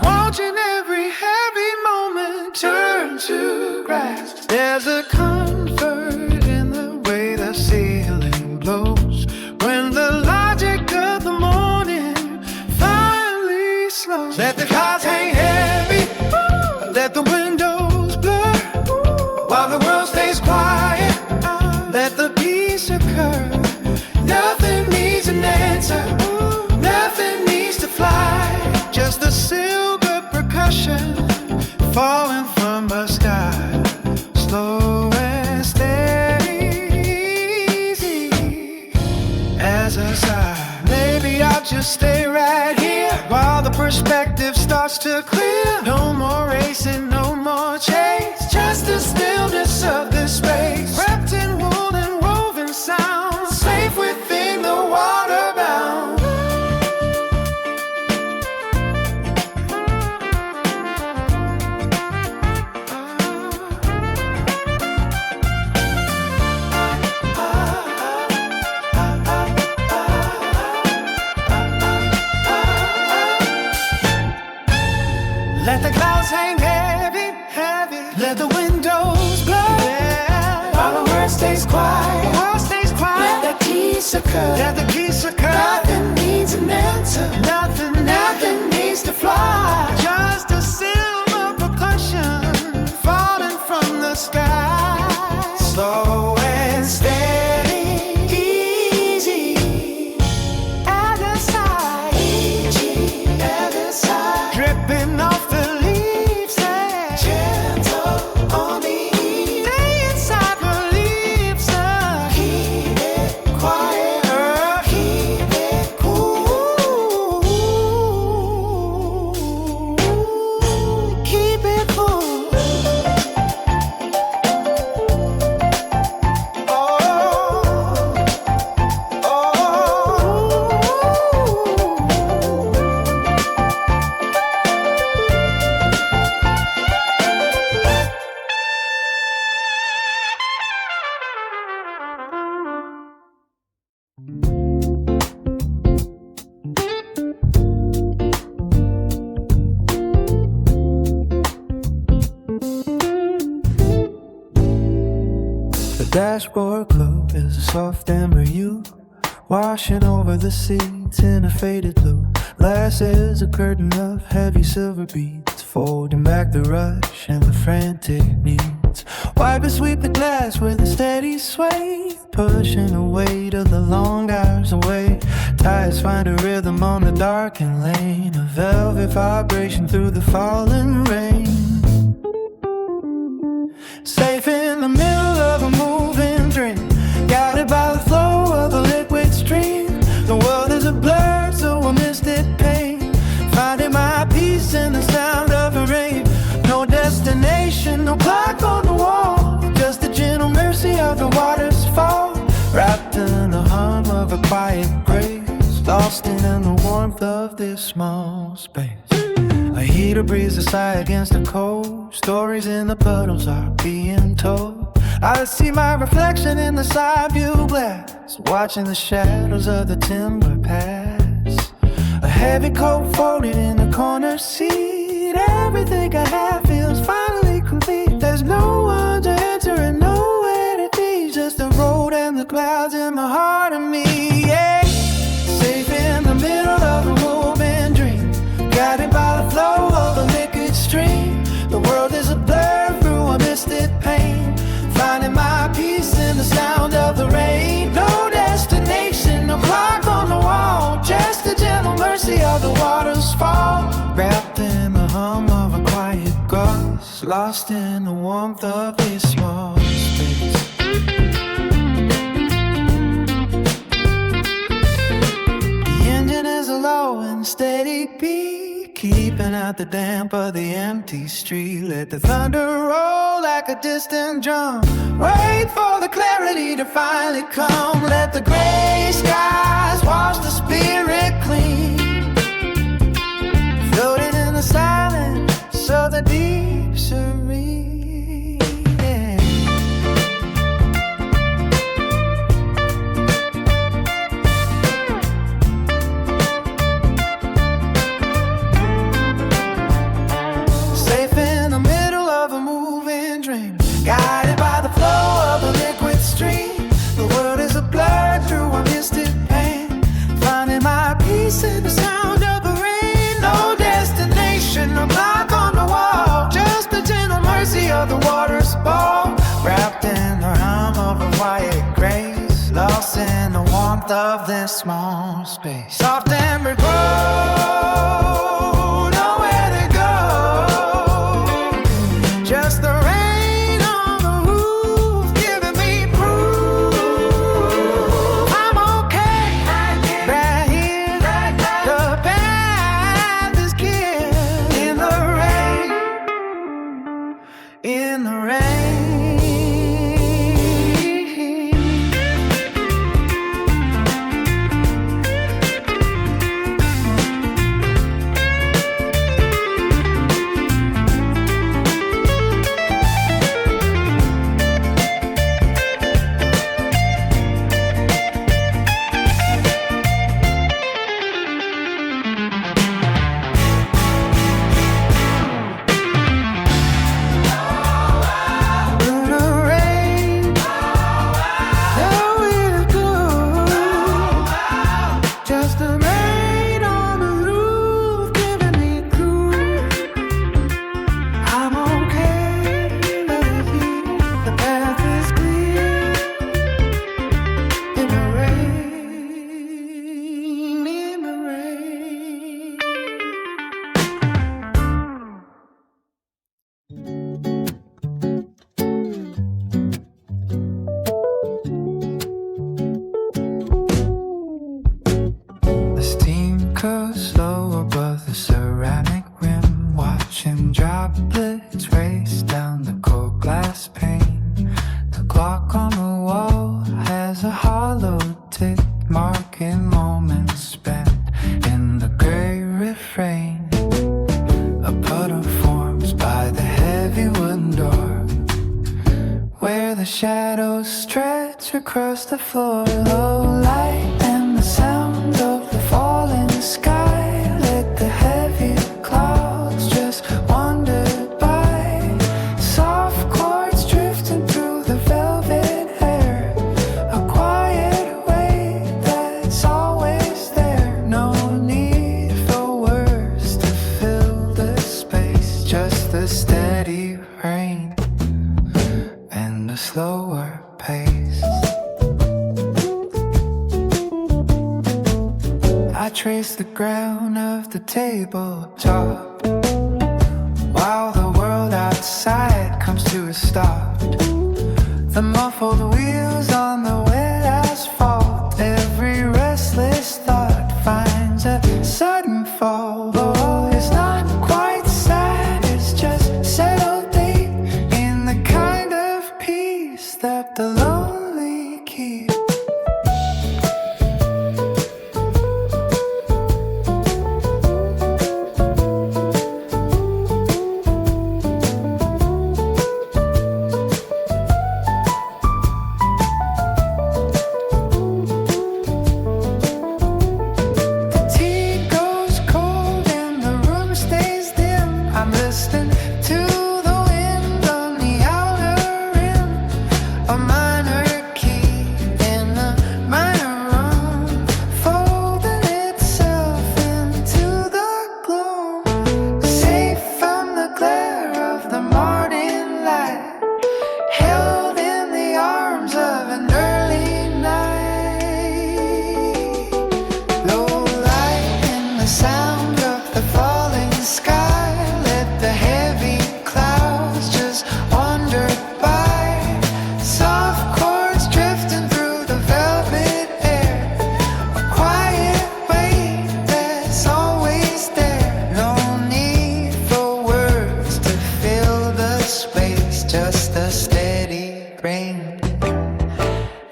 watching every heavy moment turn to grass. There's a comfort in the way the ceiling blows when the logic of the morning finally slows. Let the clouds hang heavy, let the windows blur, while the world stays quiet. Let the peace side. Maybe I'll just stay right here while the perspective starts to clear. No more racing, no more chase, just the stillness of this space. Wrapped in wool and woven sound, safe within the water bound. Let the clouds hang heavy, heavy. Let the windows blow. Yeah. While the world stays quiet, the world stays quiet. Let the peace occur, let the peace occur. Nothing needs an answer, nothing needs to fly. Just a silver percussion falling from the sky. Slow and steady, easy at the side, easy at the side. Dripping off the leaves, yeah. Gentle on the eaves. Stay inside the leaves, keep it quiet, keep it cool. Keep it cool. Oh, the dashboard glow is a soft amber hue, washing over the seats in a faded blue. Glass is a curtain of heavy silver beads, folding back the rush and the frantic needs. Wipe and sweep the glass with a steady sway, pushing the weight of the long hours away. Tires find a rhythm on the darkened lane, a velvet vibration through the falling rain. Safe in the middle of a moving dream, guided by the flow of a liquid stream. The world is a blur, so I missed it pain. Finding my peace in the sound of a rain. No destination, no clock on the wall, just the gentle mercy of the water's fall. Wrapped in the hum of a quiet grace, lost in the warmth of this small space. A heater breathes a sigh against the cold. Stories in the puddles are being told. I see my reflection in the side view glass, watching the shadows of the timber pass. A heavy coat folded in the corner seat. Everything I have feels finally complete. There's no one to enter and nowhere to be, just the road and the clouds in the heart of me. Yeah. Safe in the middle of a moving dream, guided by the flow of a liquid stream. The world is a blur through a misted pain, finding my peace in the sound of the rain. No destination, no clock on the wall, just the gentle mercy of the water's fall. Wrapped in the hum of a quiet gust, lost in the warmth of this small space. The engine is a low and steady beat, keeping out the damp of the empty street. Let the thunder roll like a distant drum, wait for the clarity to finally come. Let the gray skies wash the spirit clean, floating in the silence of the deep serene. Yeah. Safe in the middle of a moving dream, guided by the flow of a liquid stream. The world is a blur through a misted pain, finding my peace in the sound of the rain. No destination, no clock on the wall, just the gentle mercy of the water's ball. Wrapped in the hum of a quiet grace, lost in the warmth of this small space. Soft amber glow, nowhere to go, just the rain on the roof, giving me proof I'm okay. I tick marking moments spent in the gray refrain. A puddle forms by the heavy wooden door, where the shadows stretch across the floor. Low light and the sound of the falling sky. Let the heavy clouds just wander by. Soft chords drifting through the velvet air. A quiet way that's always there. No need for words to fill the space. Just the steady rain and a slower pace. I trace the ground of the tabletop while the world outside comes to a stop. The muffled wheels on the wet asphalt. Every restless thought finds a sudden fall. Oh, it's not quite sad, it's just settled deep in the kind of peace that the lonely keep. The tea goes cold and the room stays dim. I'm listening to the wind on the outer rim. A minor key in a minor room, folding itself into the gloom. Safe from the glare of the morning light, held in the arms of an early night. Low light and the sound of the falling sky. Let the heavy clouds just wander by. Soft chords drifting through the velvet air. A quiet way that's always there. No need for words to fill the space. Just a steady rain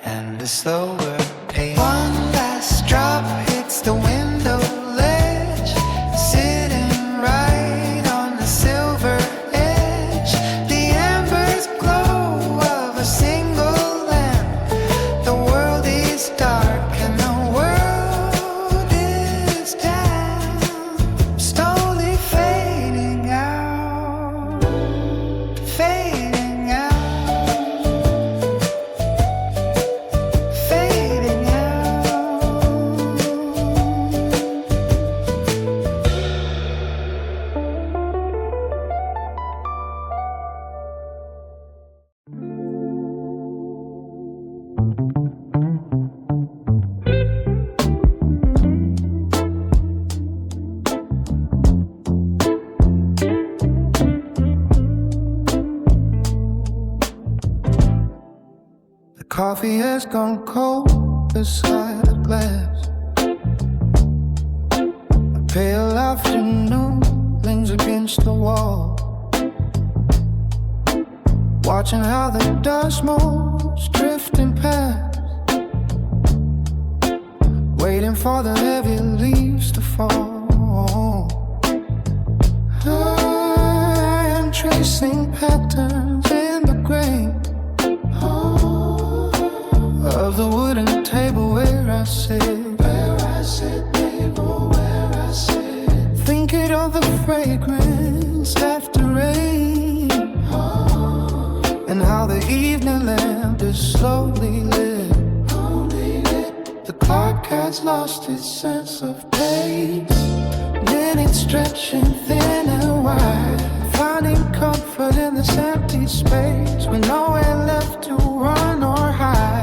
and a slower pace. One last drop hits the window ledge, sitting right on the silver edge. The embers glow of a single lamp. The world is dark and the world is down, slowly fading out, fading out, fading out. The coffee has gone cold beside a glass. A pale afternoon leans against the wall, watching how the dust moves drifting past, waiting for the heavy leaves to fall. I am tracing patterns in the grain of the wooden table where I sit, table where I sit. Thinking of the fragrance after rain, and how the evening lamp is slowly lit. The clock has lost its sense of pace, minutes stretching thin and wide, finding comfort in this empty space with nowhere left to run or hide.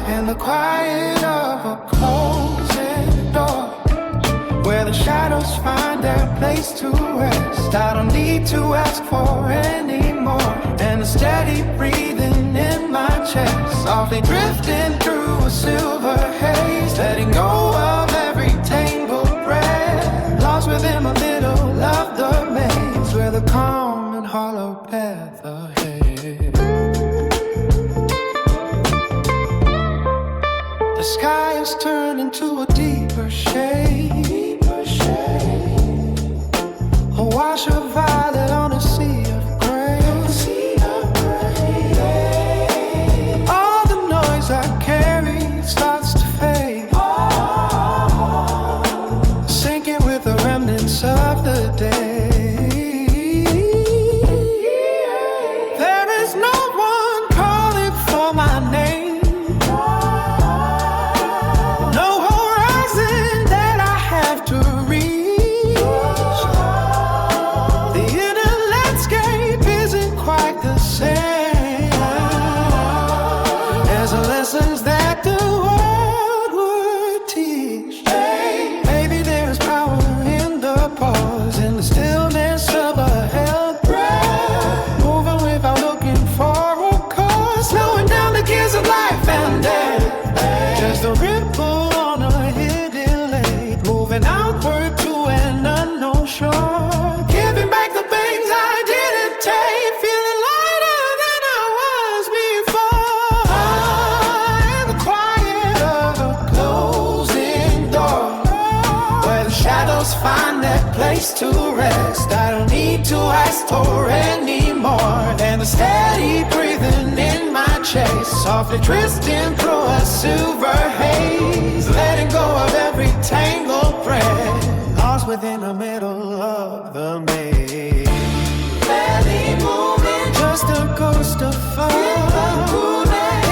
In the quiet of a closing door, where the shadows find their place to rest. I don't need to ask for any more, and the steady breathing in my chest, softly drifting through a silver haze, letting go of every tangled breath, lost within my middle of the maze, where the calm and hollow path ahead. The sky has turned into a deeper shade, a wash of violet on a sea of gray. All the noise I carry starts to fade, sinking with the remnants of the day. There is no one calling for my name, no horizon that I have to reach. The inner landscape isn't quite the same as the lessons that the world would teach. Maybe there is power in the pause, in the stillness of a held breath, moving without looking for a cause, slowing down the gears of life and death. Just a ripple on a hidden lake, moving outward to an unknown shore, giving back the things I didn't take, feeling lighter than I was before. In the quiet of a closing door, where the shadows find their place to rest, I don't need to ask for any more than the steady breathing in my chest, softly drifting through a silver haze, letting go of every tangled thread, lost within the middle of the maze. Barely moving, just a ghost of fun.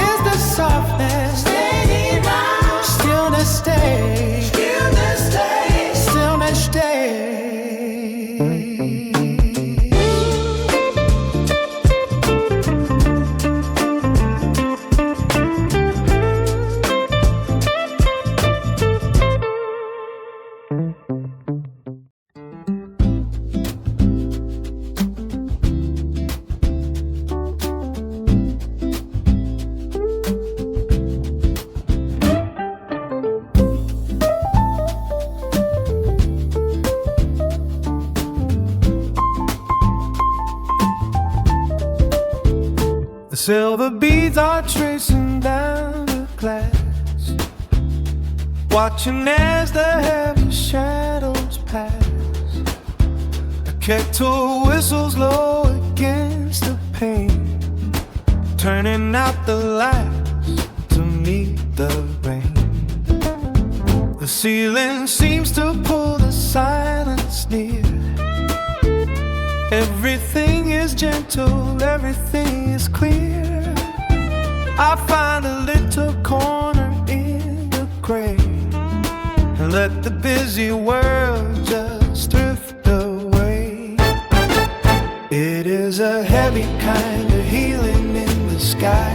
Is the softness, steady now, stillness stays, stillness stays, stillness stays. The silver beads are tracing down the glass, watching as the heavy shadows pass. The kettle whistles low against the pane, turning out the lights to meet the rain. The ceiling seems to pull the silence near. Everything is gentle, everything is clear. I find a little corner in the gray and let the busy world just drift away. It is a heavy kind of healing in the sky,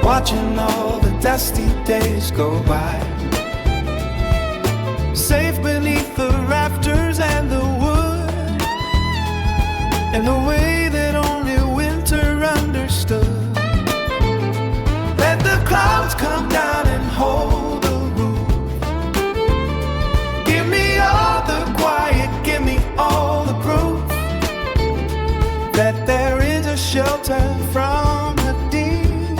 watching all the dusty days go by, safe beneath the rafters and the wood, in the way that only winter understood. Let the clouds come down and hold the roof. Give me all the quiet, give me all the proof that there is a shelter from the deep,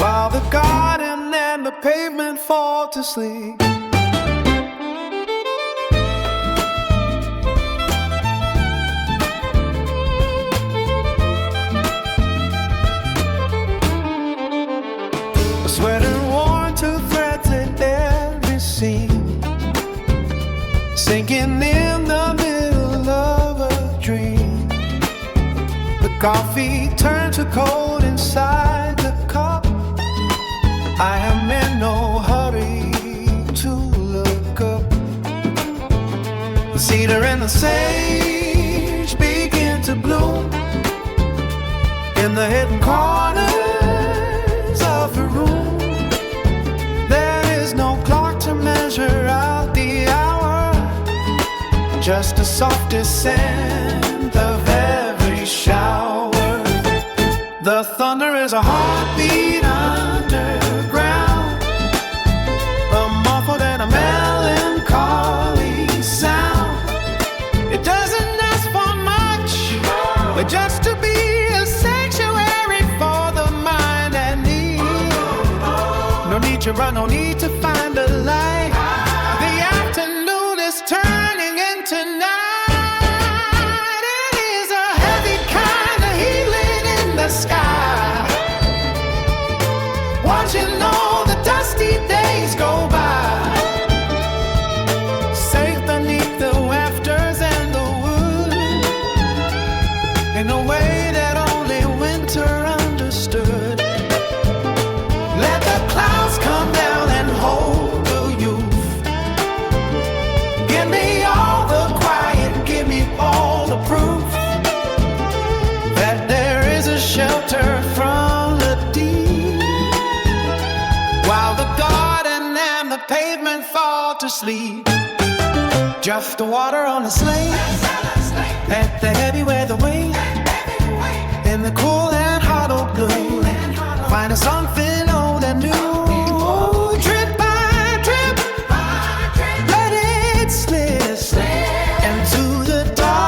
while the garden and the pavement fall to sleep. Sweater worn to threads at every seam, sinking in the middle of a dream. The coffee turned to cold inside the cup. I am in no hurry to look up. The cedar and the sage begin to bloom in the hidden corners of the room. There is no clock to measure out the hour, just the softest scent of every shower. The thunder is a heartbeat underground, a muffled and a melancholy sound. It doesn't ask for much, but just to be a sanctuary for the mind that needs you run, no need to find a light. The afternoon is turning into night. It is a heavy kind of healing in the sky. Watching all the dusty days go by. Safe beneath the rafters and the wood, in a way that only winter understood. Let the clouds come down and hold the youth. Give me all the quiet, give me all the proof that there is a shelter from the deep, while the garden and the pavement fall to sleep. Just the water on the slate, let the heavy weather wait. In the cool and hollow blue, find us something old and new. Drip by drip, let it slip into the dark.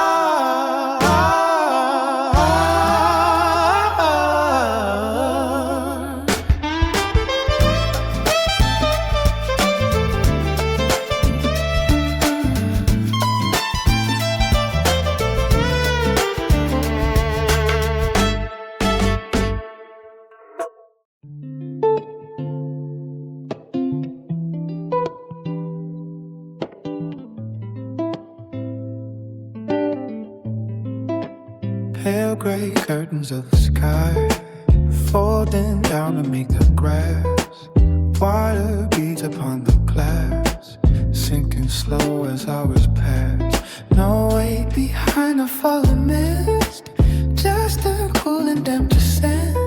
Pale gray curtains of the sky folding down to make the grass. Water beads upon the glass, sinking slow as hours pass. No weight behind the falling mist, just a cool and damp descent,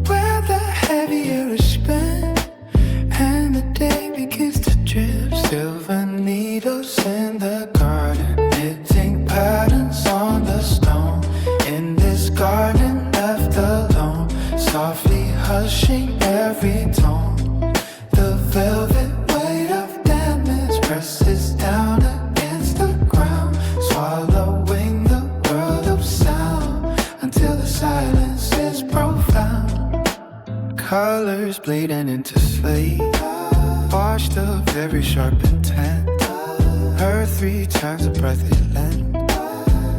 where the heavy air is spent and the day begins to drip. Silver needles in the garden, knitting patterns on the stone. In this garden left alone, softly hushing every tone. The velvet weight of dampness presses down against the ground, swallowing the world of sound until the silence is profound. Colors bleeding into slate, washed of every sharp intent. Her 3 times a breath it lent,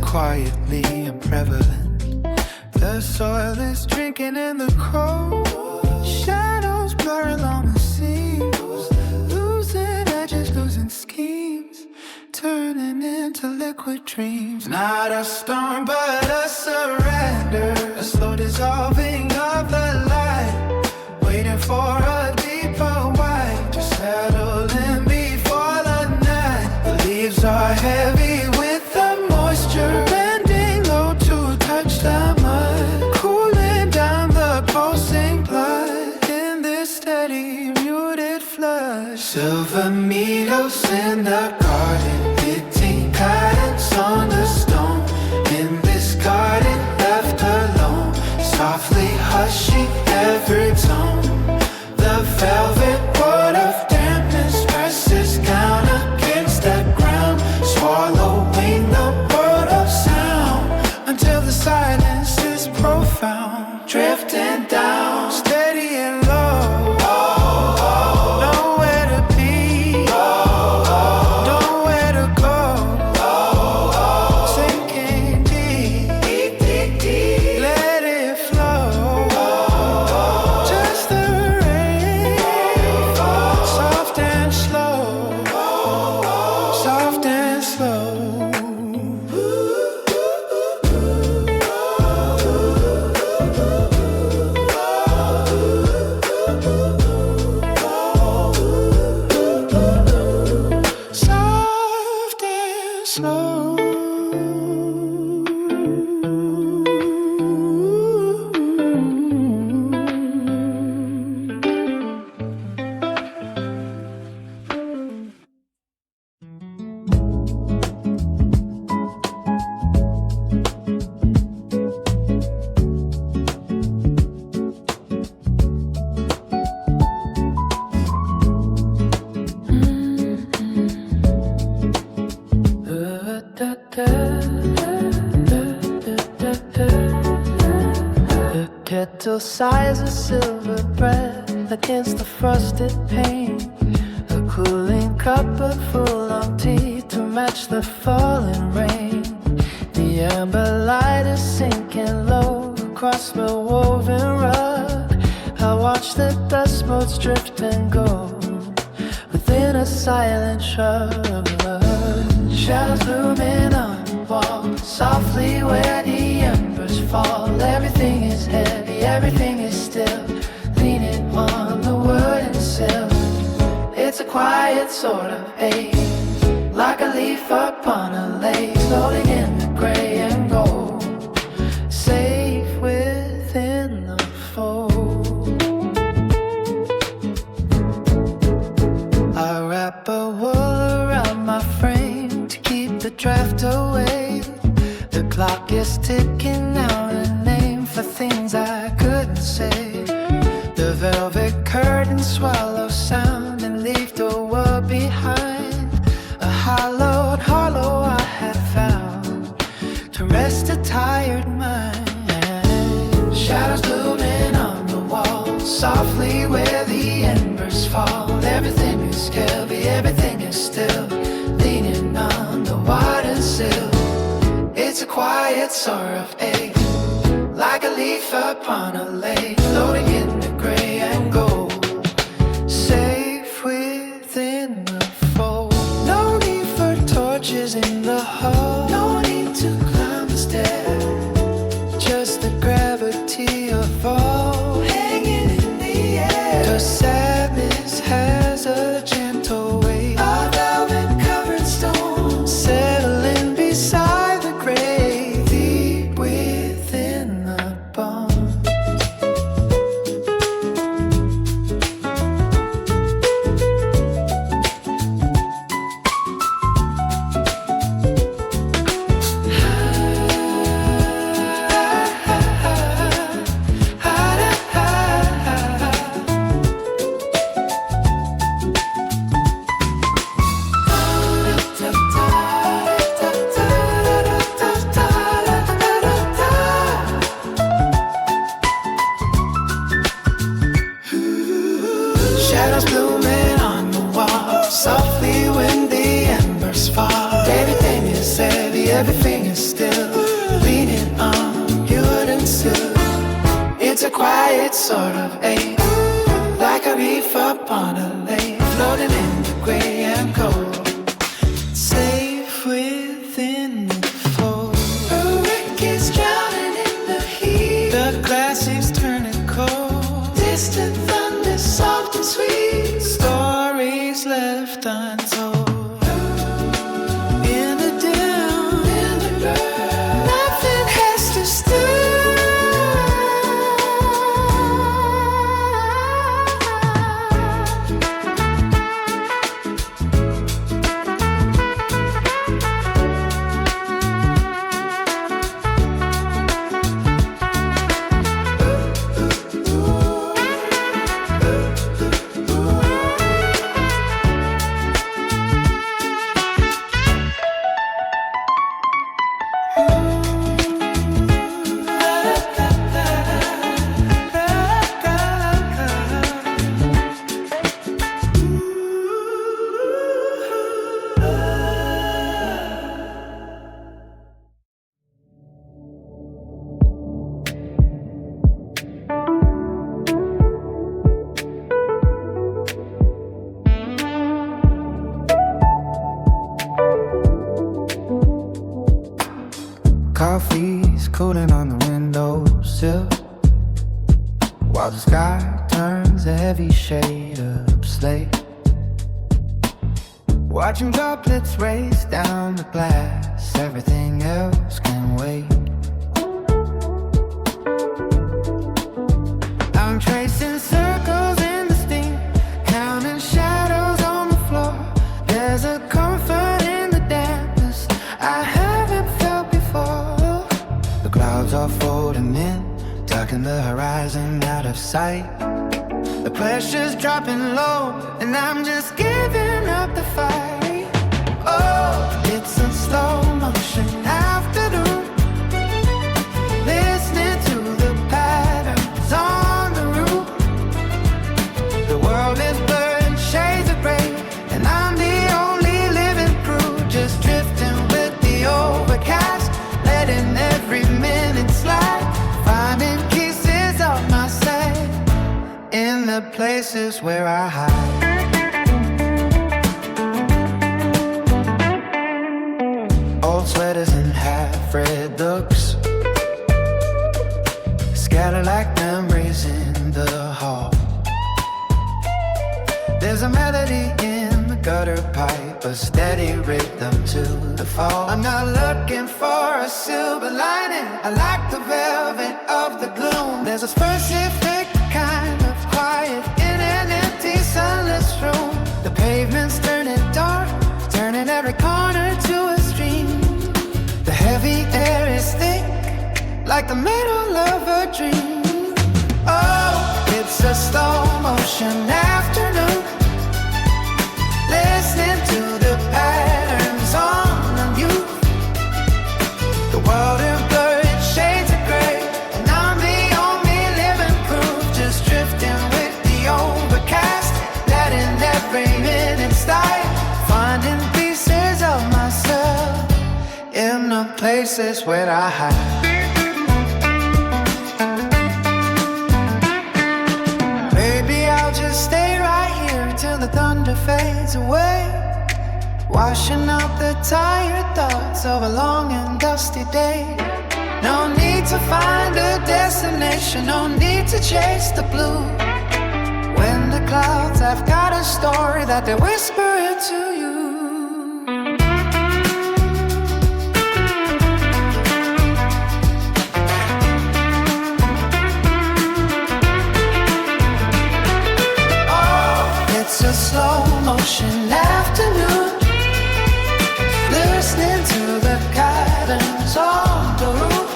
quietly and prevalent. The soil is drinking in the cold, shadows blur along the seams, losing edges, losing schemes, turning into liquid dreams. Not a storm but a surrender, a slow dissolving of the light, waiting for a deeper white to settle in before the night. The leaves are heavy with the moisture, bending low to touch the mud, cooling down the pulsing blood in this steady muted flush. Silver needles in the garden, hitting patterns on the stone. In this garden left alone, softly hushing every tone. The velvet wood of dampness presses down against the ground, swallowing the world of sound until the silence is profound. Drifting down, steady and low, nowhere to be, nowhere to go. Sinking deep, let it flow. Just the rain, soft and slow, soft and slow. Soft and slow. The kettle sighs a silver breath, hand against the frosted pane. A cooling cupboard full of tea to match the falling rain. The amber light is sinking low across the woven rug. I watch the dust motes drift and go within a silent shrug. Shadows looming on the wall, softly where the embers fall. Everything is heavy, everything is still, leaning on the wooden sill. It's a quiet sort of ache, like a leaf upon a lake, floating in the gray and gold, safe within the fold. I wrap a wool around my frame to keep the draft away. The clock is ticking out a name for things I couldn't say. The velvet curtains swallow sound and leave the world behind. A hollowed hollow I had found to rest a tired mind. Shadows looming on the wall, softly where the embers fall. Everything is heavy, everything is still, leaning on the water sill. It's a quiet sort of ache, like a leaf upon a lake, floating in the gray and gold, safe within the fold. No need for torches in the hall, no need to climb the stairs, just the gravity of all hanging in the air. The sadness has a gentle weight, a velvet covered stone, settling beside the grave, deep within the bone. Shadows blooming on the wall, softly when the embers fall. Everything is heavy, everything is still, leaning on wooden sill. It's a quiet sort of ache, like a reef upon a lake, floating in the gray and cold, safe within the fold. The wick is drowning in the heat, the classics turning cold, distant thunder soft and sweet, stories left untold. In the dim, in the burn, nothing has to stir. Coffee's cooling on the windowsill, while the sky turns a heavy shade of slate. Watching droplets race down the glass, everything else can wait. I'm tracing circles in the steam, counting shadows on the floor. There's a comfort in the dampness I haven't felt before. The clouds are folding in, ducking the horizon out of sight. The pressure's dropping low, and I'm just giving up the fight. Oh, it's a slow motion afternoon, listening to the patterns on the roof. in the places where I hide. Old sweaters and half-read books scattered like memories in the hall. There's a melody in the gutter pipe, a steady rhythm to the fall. I'm not looking for a silver lining, I like the velvet of the gloom. There's a specific kind of quiet in an empty sunless room. The pavement's turning dark, turning every corner to a stream. The heavy air is thick, like the middle of a dream. Oh, it's a slow motion afternoon, listening to the patterns on the youth. The world in blurred shades of gray, and I'm the only living proof, just drifting with the overcast, letting every minute slide, finding pieces of myself in the places where I hide. Maybe I'll just stay right here until the thunder fades away, washing out the tired thoughts of a long and dusty day. No need to find a destination, no need to chase the blue. When the clouds have got a story that they whisper it to you. It's a slow motion afternoon, listening to the guidance on the roof.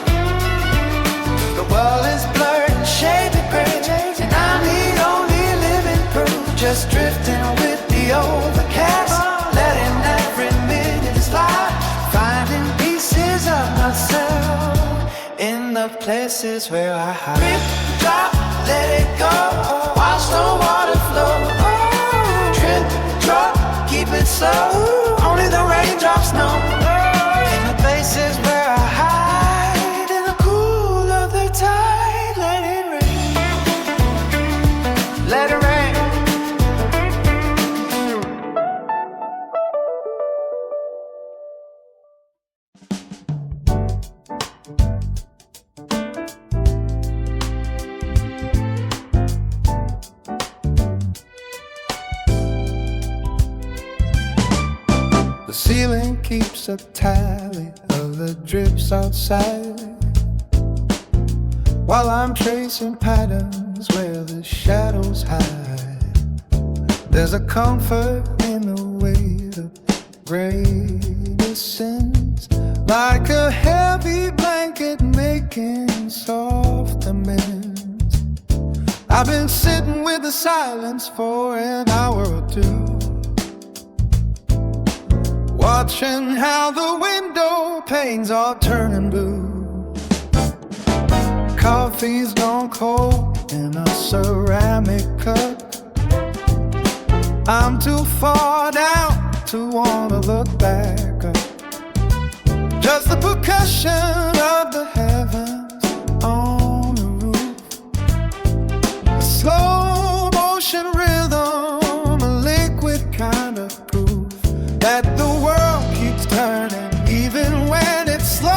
The world is blurred and shades of gray, and I'm the only living proof, just drifting with the overcast, letting every minute slide, finding pieces of myself in the places where I hide. Rip, drop, let it go, watch the water flow. Drop, keep it slow, only the raindrops know. In the places where I hide, in the cool of the tide, let it rain, let it rain. The ceiling keeps a tally of the drips outside, while I'm tracing patterns where the shadows hide. There's a comfort in the weight of gray descends, like a heavy blanket making soft amends. I've been sitting with the silence for an hour or two, watching how the window panes are turning blue. Coffee's gone cold in a ceramic cup. I'm too far down to wanna look back up. Just the percussion of the heavens on the roof, a slow motion rhythm, a liquid kind of proof that the world keeps turning even when it's slow.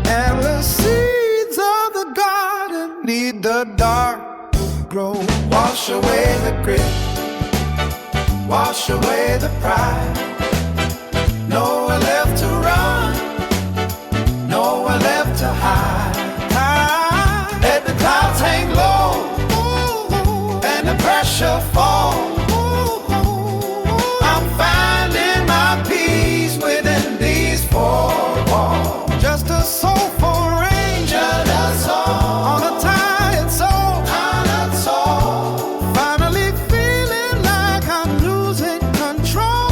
And the seeds of the garden need the dark to grow. Wash away the grit, wash away the pride. Nowhere left to run, nowhere left to hide. Let the clouds hang low and the pressure fall. Finding my peace within these four walls. Just a soulful ranger, just a soul on a tired soul, tired soul. Finally feeling like I'm losing control.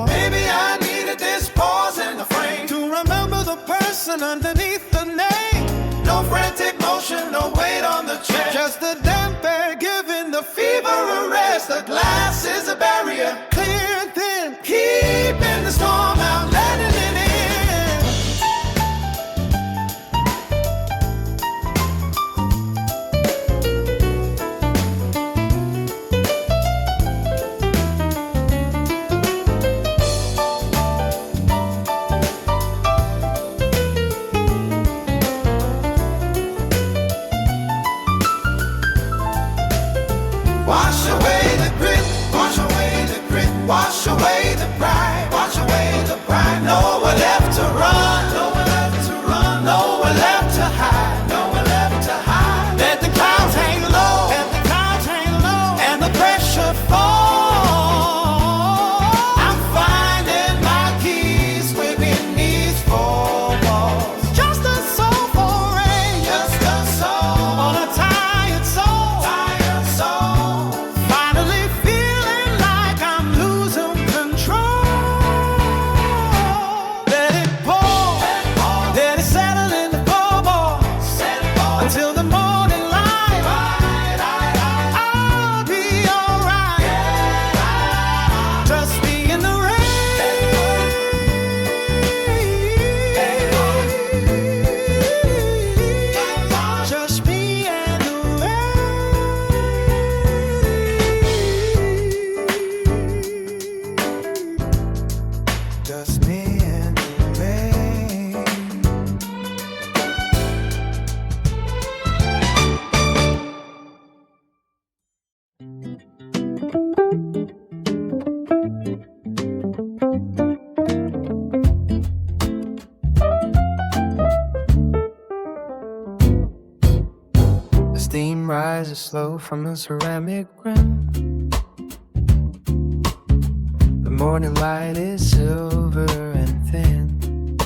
Maybe I needed this pause in the frame to remember the person underneath the name. No frantic motion, no weight on the chest, just the damp air giving the fever a rest. The glass is a barrier, clear and thin, keeping the storm out, letting it in. Steam rises slow from the ceramic rim. The morning light is silver and thin.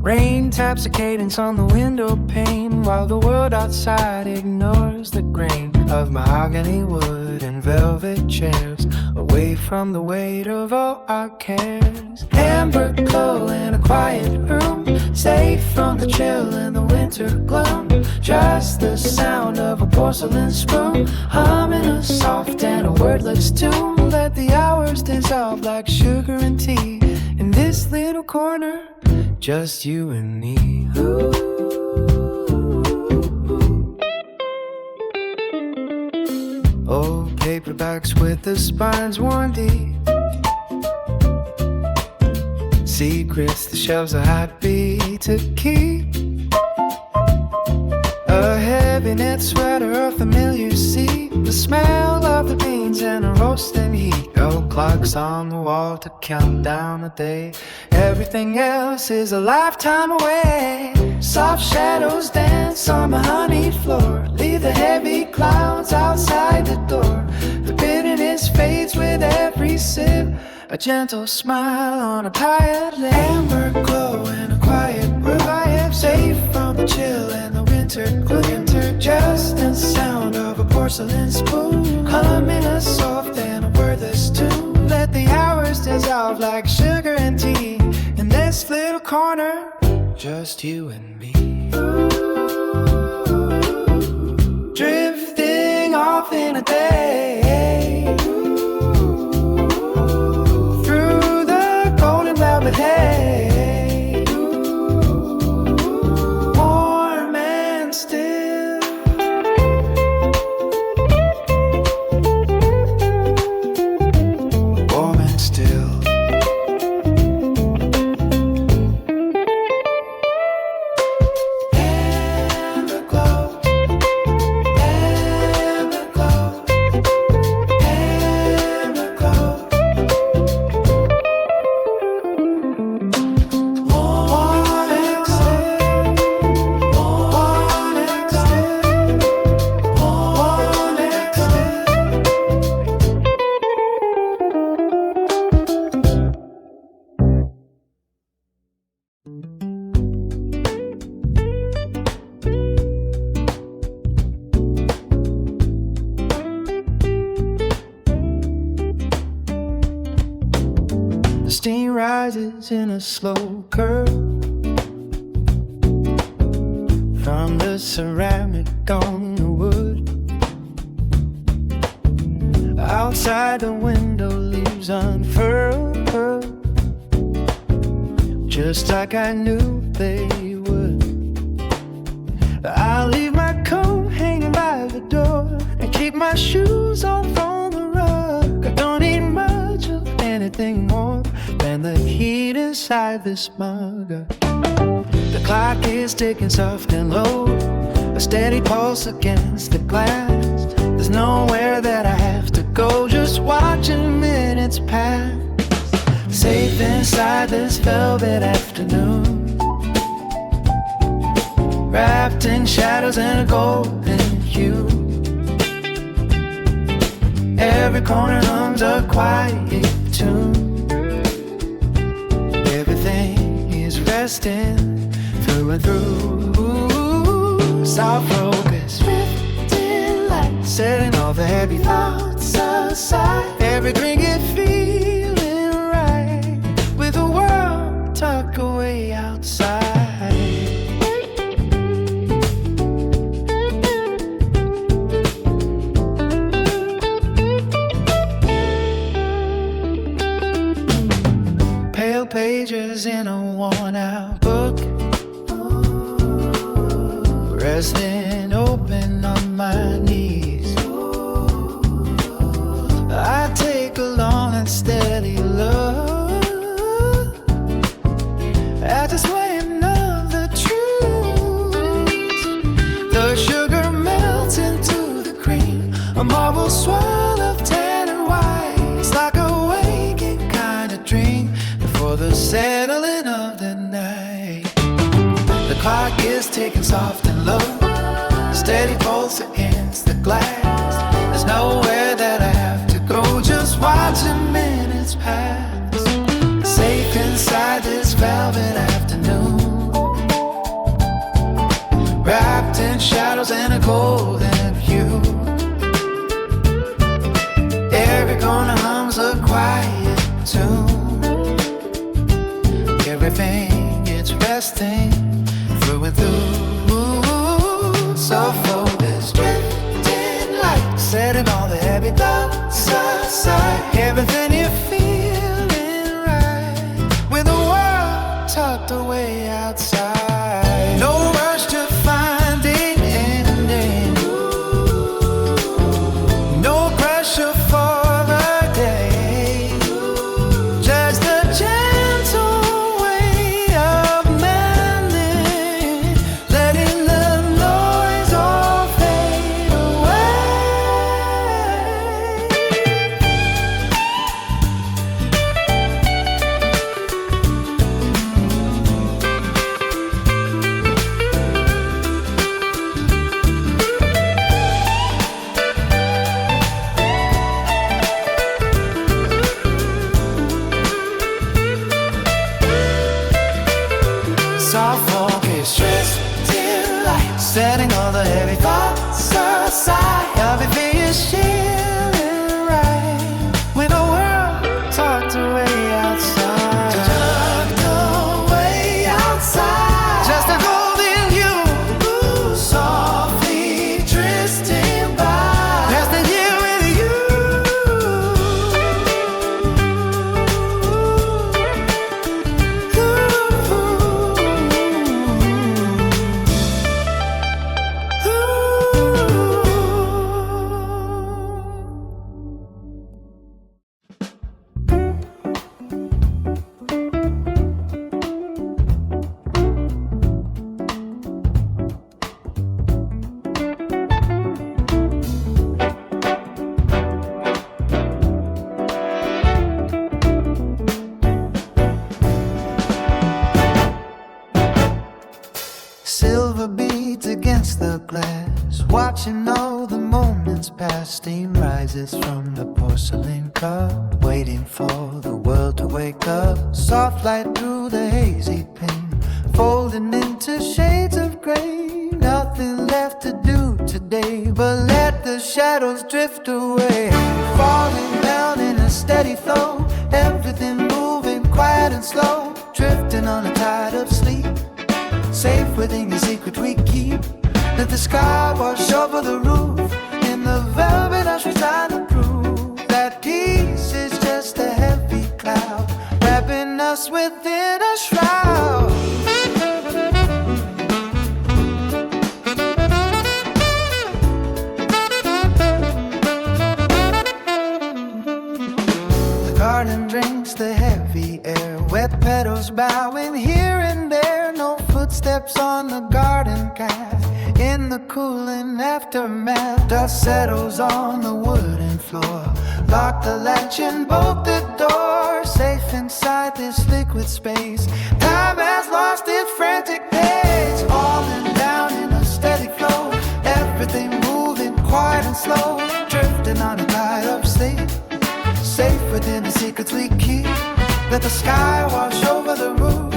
Rain taps a cadence on the window pane, while the world outside ignores the grain of mahogany wood and velvet chairs, away from the weight of all our cares. Amber glow in a quiet room, safe from the chill and the winter gloom. Just the sound of a porcelain spoon, humming a soft and a wordless tune. Let the hours dissolve like sugar and tea in this little corner, just you and me. Ooh. Old paperbacks with the spines worn deep, secrets the shelves are happy to keep. A heavy knit sweater, a familiar seat, the smell of the beans and a roasting heat. Old clocks on the wall to count down the day. Everything else is a lifetime away. Soft shadows dance on the honeyed floor, leave the heavy clouds outside the door. The bitterness fades with every sip, a gentle smile on a tired lip. Amber glow in a quiet room, safe from the chill and the winter gloom. Just the sound of a porcelain spoon, humming a soft and a wordless tune. Let the hours dissolve like sugar and tea in this little corner, just you and me. Drifting off in a day through the golden velvet hay, warm and still. Warm and still. The steam rises in a slow curve from the ceramic on the wood. Outside the window leaves unfurled, just like I knew they would. I'll leave my coat hanging by the door and keep my shoes off on the rug. I don't need much of anything more than the heat inside this mug. The clock is ticking soft and low, a steady pulse against the glass. There's nowhere that I have to go, just watching minutes pass. Safe inside this velvet afternoon, wrapped in shadows and a golden hue. Every corner hums a quiet tune. Everything is resting through and through. Soft focus, drifting light, setting all the heavy thoughts aside. Every gringy feeling right, with the world tucked away outside. Pale pages in a worn-out book, resting open on my knees. I take a long and steady look at the swaying of the trees. The sugar melts into the cream, a marble swirl of tan and white. It's like a waking kind of dream before the settling of the night. The clock is ticking soft and low, steady pulse against the glass. There's nowhere that I have to go, just watching minutes pass. Safe inside this velvet afternoon, wrapped in shadows and a golden hue. Every corner hums a quiet tune. Everything is resting through and through. So focused, drifting light, setting all the heavy thoughts aside. Everything you're feeling right, with the world tucked away outside. No rush to finding ending, no pressure for the day, just a gentle way of mending, letting the noise all fade away. Soft focus, drifting light, setting all the heavy thoughts aside. Everything is feeling right, when the world tucked away outside. Tucked away outside, just a golden hue, softly drifting by, resting here with you. Silver beads against the glass, watching all the moments pass. Steam rises from the porcelain cup, waiting for the world to wake up. Soft light through the hazy pane, folding into shades of gray. Nothing left to do today, but let the shadows drift away. Falling down in a steady flow, everything moving quiet and slow, drifting on a tide of sleep. Safe within the secret we keep. Let the sky wash over the roof, in the velvet ash we trying to prove that peace is just a heavy cloud, wrapping us within a shroud. The garden drinks the heavy air, wet petals bowing here and there. No footsteps on the garden path, in the cooling aftermath. Dust settles on the wooden floor, lock the latch and bolt the door. Safe inside this liquid space, time has lost its frantic pace. Falling down in a steady flow, everything moving quiet and slow, drifting on a tide of sleep. Safe within the secrets we keep. Let the sky wash over the roof,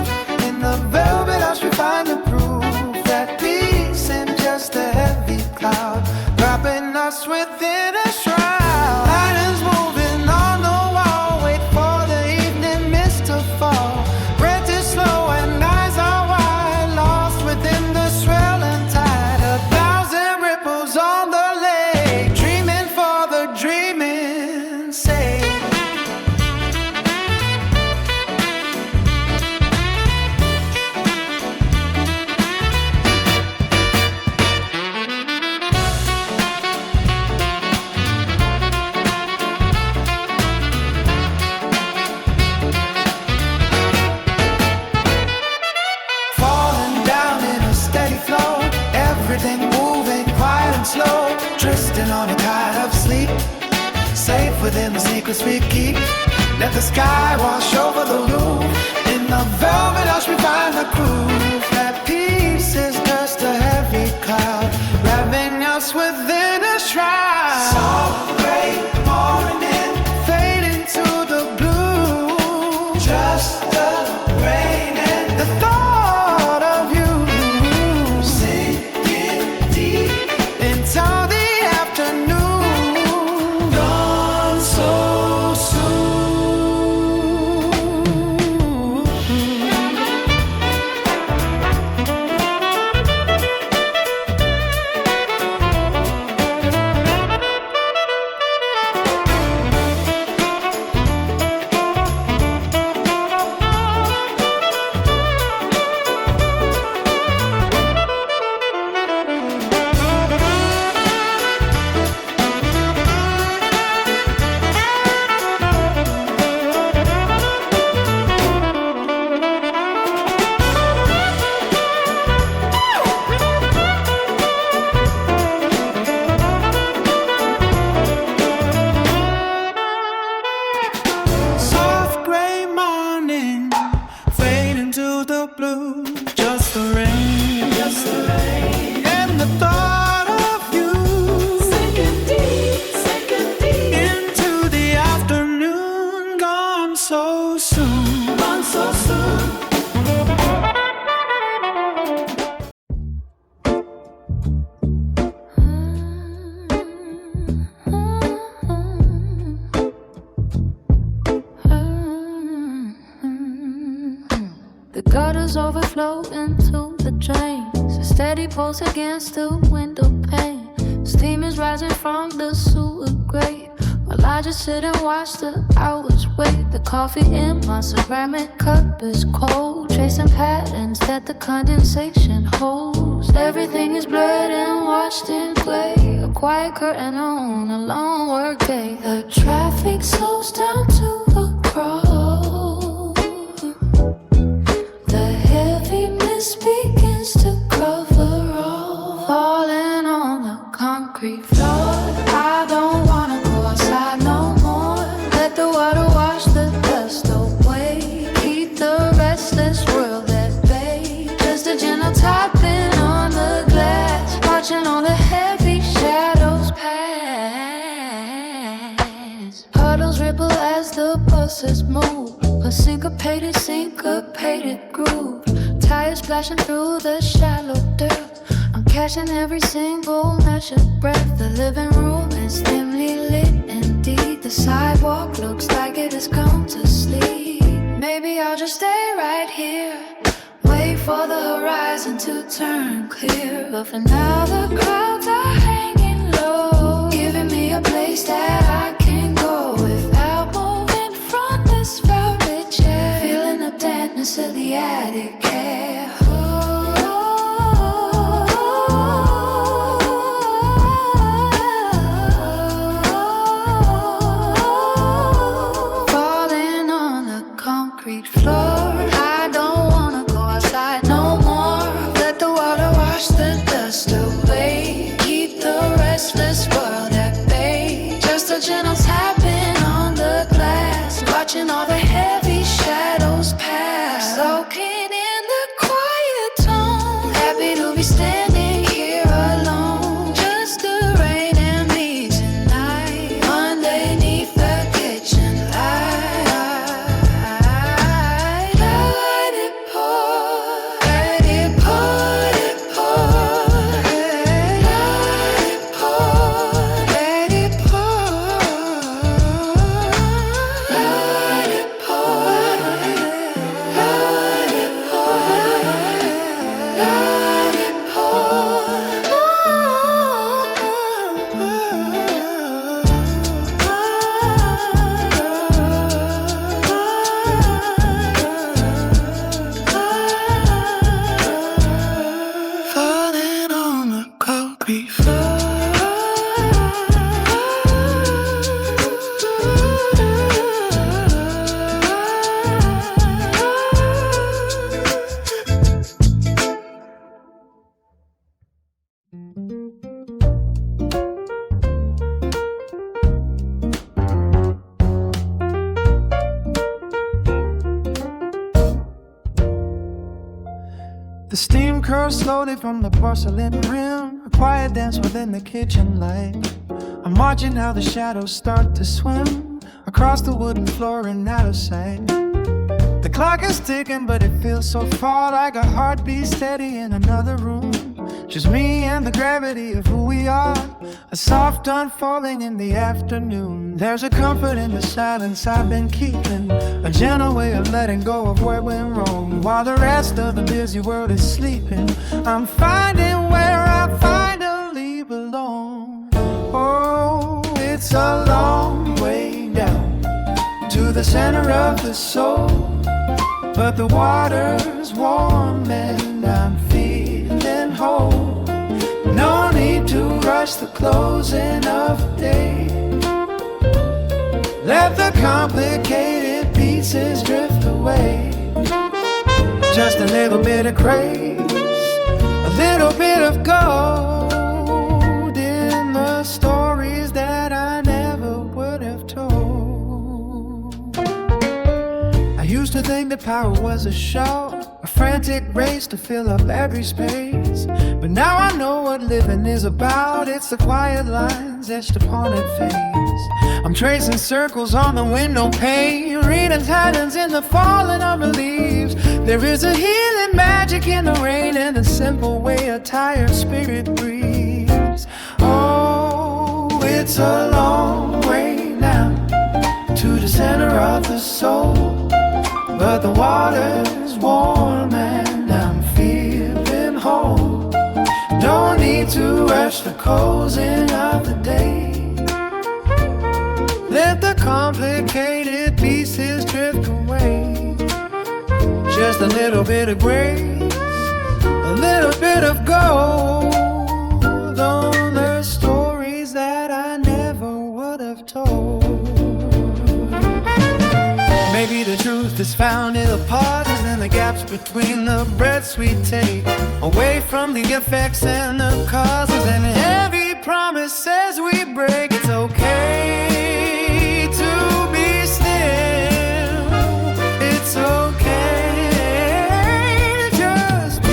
in the velvet ash we find the proof that peace ain't just a heavy cloud, wrapping us within a shroud. Lions moving on the wall, wait for the evening mist to fall. Breath is slow and eyes are wide, lost within the swelling tide. 1,000 ripples on the lake, dreaming for the dreaming sake. Everything moving quiet and slow, drifting on a tide of sleep. Safe within the secrets we keep. Let the sky wash over the roof, in the velvet ash we find the groove. That peace is just a heavy cloud, wrapping colors overflow into the drains. A steady pulse against the window pane. Steam is rising from the sewer grate, while I just sit and watch the hours wait. The coffee in my ceramic cup is cold, tracing patterns that the condensation holds. Everything is blurred and washed in gray, a quiet curtain on a long work day. The traffic slows down to a crawl. The heavy mist begins to cover all, falling on the concrete floor. I don't wanna go outside no more. Let the water wash the dust away. Keep the restless world at bay. Just a gentle tapping on the glass, watching all the heavy shadows pass. Puddles ripple as the buses move, a syncopated groove. Tires splashing through the shallow dirt. I'm catching every single measured breath. The living room is dimly lit indeed. The sidewalk looks like it has come to sleep. Maybe I'll just stay right here, wait for the horizon to turn clear. But for now the clouds are hanging low, giving me a place that I can go without moving from this velvet chair. Feeling the dampness of the attic air. Floor. I don't wanna go outside no more. Let the water wash the dust away. Keep the restless world at bay. Just a gentle tapping on the glass, watching all the heavy shadows pass. Soaking in the quiet tone, happy to be standing here alone. Just the rain and me tonight, underneath the kitchen light. The steam curls slowly from the porcelain rim, a quiet dance within the kitchen light. I'm watching how the shadows start to swim across the wooden floor and out of sight. The clock is ticking, but it feels so far, like a heartbeat steady in another room. Just me and the gravity of who we are, a soft unfolding in the afternoon. There's a comfort in the silence I've been keeping, a gentle way of letting go of what went wrong. While the rest of the busy world is sleeping, I'm finding where I finally belong. Oh, it's a long way down to the center of the soul, but the water's warm and I'm feeling whole. No need to rush the closing of the day. Let the complicated pieces drift away. Just a little bit of grace, a little bit of gold in the stories that I never would have told. I used to think that power was a show, a frantic race to fill up every space. But now I know what living is about. It's the quiet lines etched upon a face. I'm tracing circles on the window pane, reading patterns in the falling of the leaves. There is a healing magic in the rain and the simple way a tired spirit breathes. Oh, it's a long way now to the center of the soul, but the water's warm and I'm feeling whole. Don't need to rush the closing of the day. Let the complicated pieces drift away. Just a little bit of grace, a little bit of gold on the stories that I never would have told. Maybe the truth is found in the pauses and the gaps between the breaths we take, away from the effects and the causes, and every promise says we break. It's okay to be still. It's okay to just be.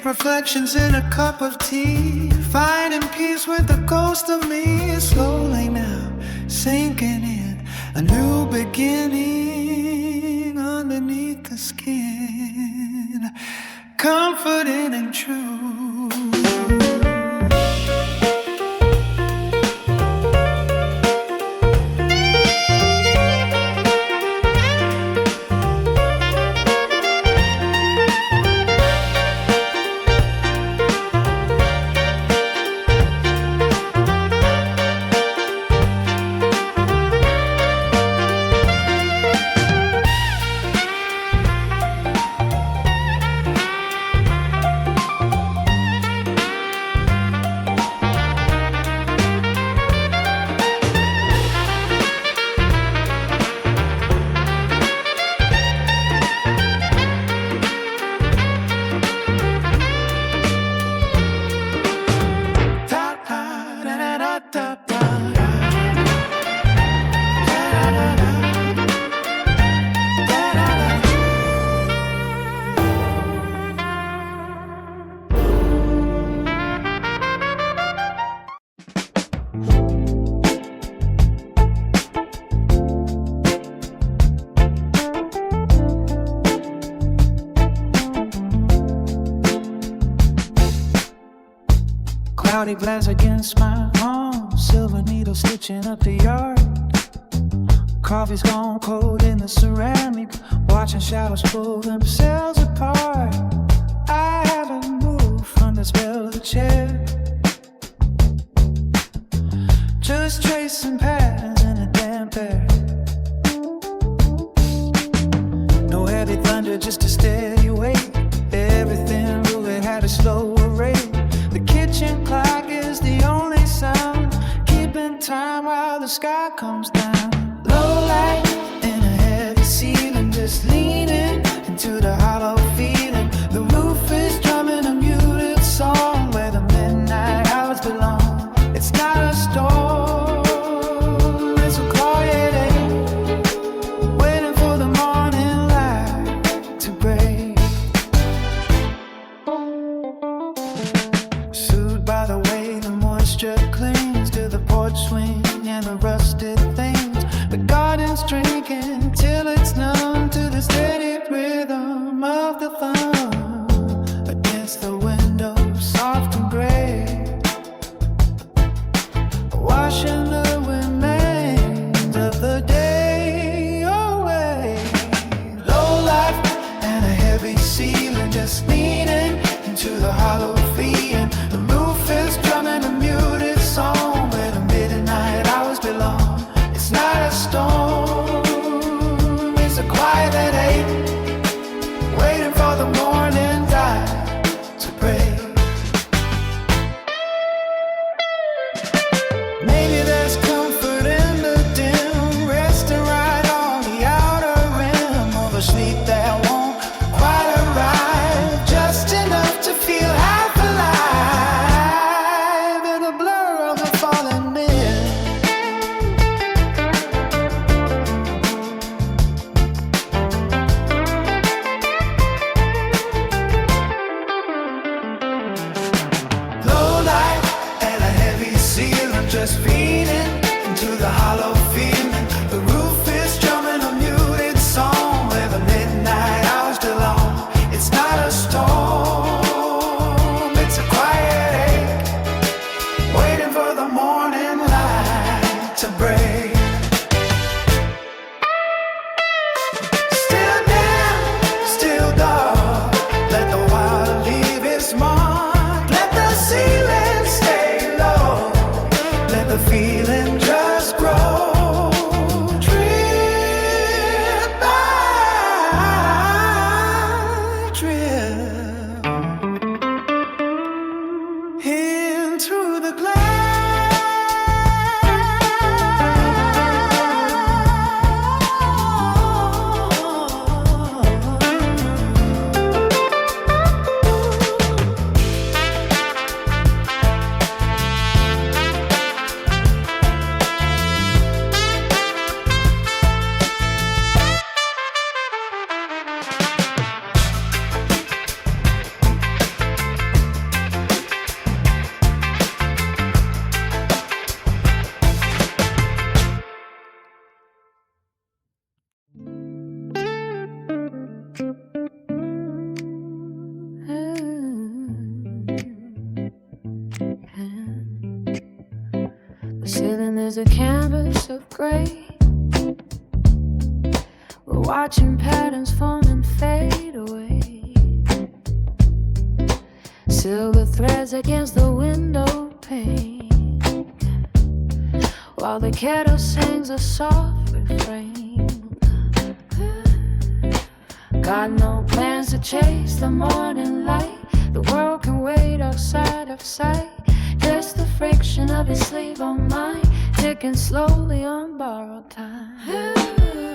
Reflections in a cup of tea, finding peace with the ghost of me. Slowly now, sinking in a new beginning underneath the skin, comforting and true. Cloudy glass against my arm, silver needle stitching up the yard. Coffee's gone cold in the ceramic, watching shadows pull themselves apart. I haven't moved from the spell of the chair, just tracing patterns in a damp air. No heavy thunder, just a steady weight. Everything moving had a slower rate. The kitchen clock is the only sound keeping time while the sky comes down. Low light in a heavy ceiling, just leaning into the hollow feeling. The roof is drumming a muted song where the midnight hours belong. It's not a storm, it's a quiet day, waiting for the morning light to break. Soothed by the way the moisture clings to the porch swing and the rusted things. The garden's strange just feeding into the hollow feeling. The roof is drumming a muted song where the midnight hours belong. It's not a storm, it's a quiet ache, waiting for the morning light to break. Still down, still dark, let the water leave its mark. Let the ceiling stay low, let the feeling just grow. Drip by drip into the glass. The ceiling is a canvas of gray. We're watching patterns form and fade away. Silver threads against the window pane, while the kettle sings a soft refrain. Got no plans to chase the morning light. The world can wait outside of sight. Just the friction of his sleeve on mine, ticking slowly on borrowed time.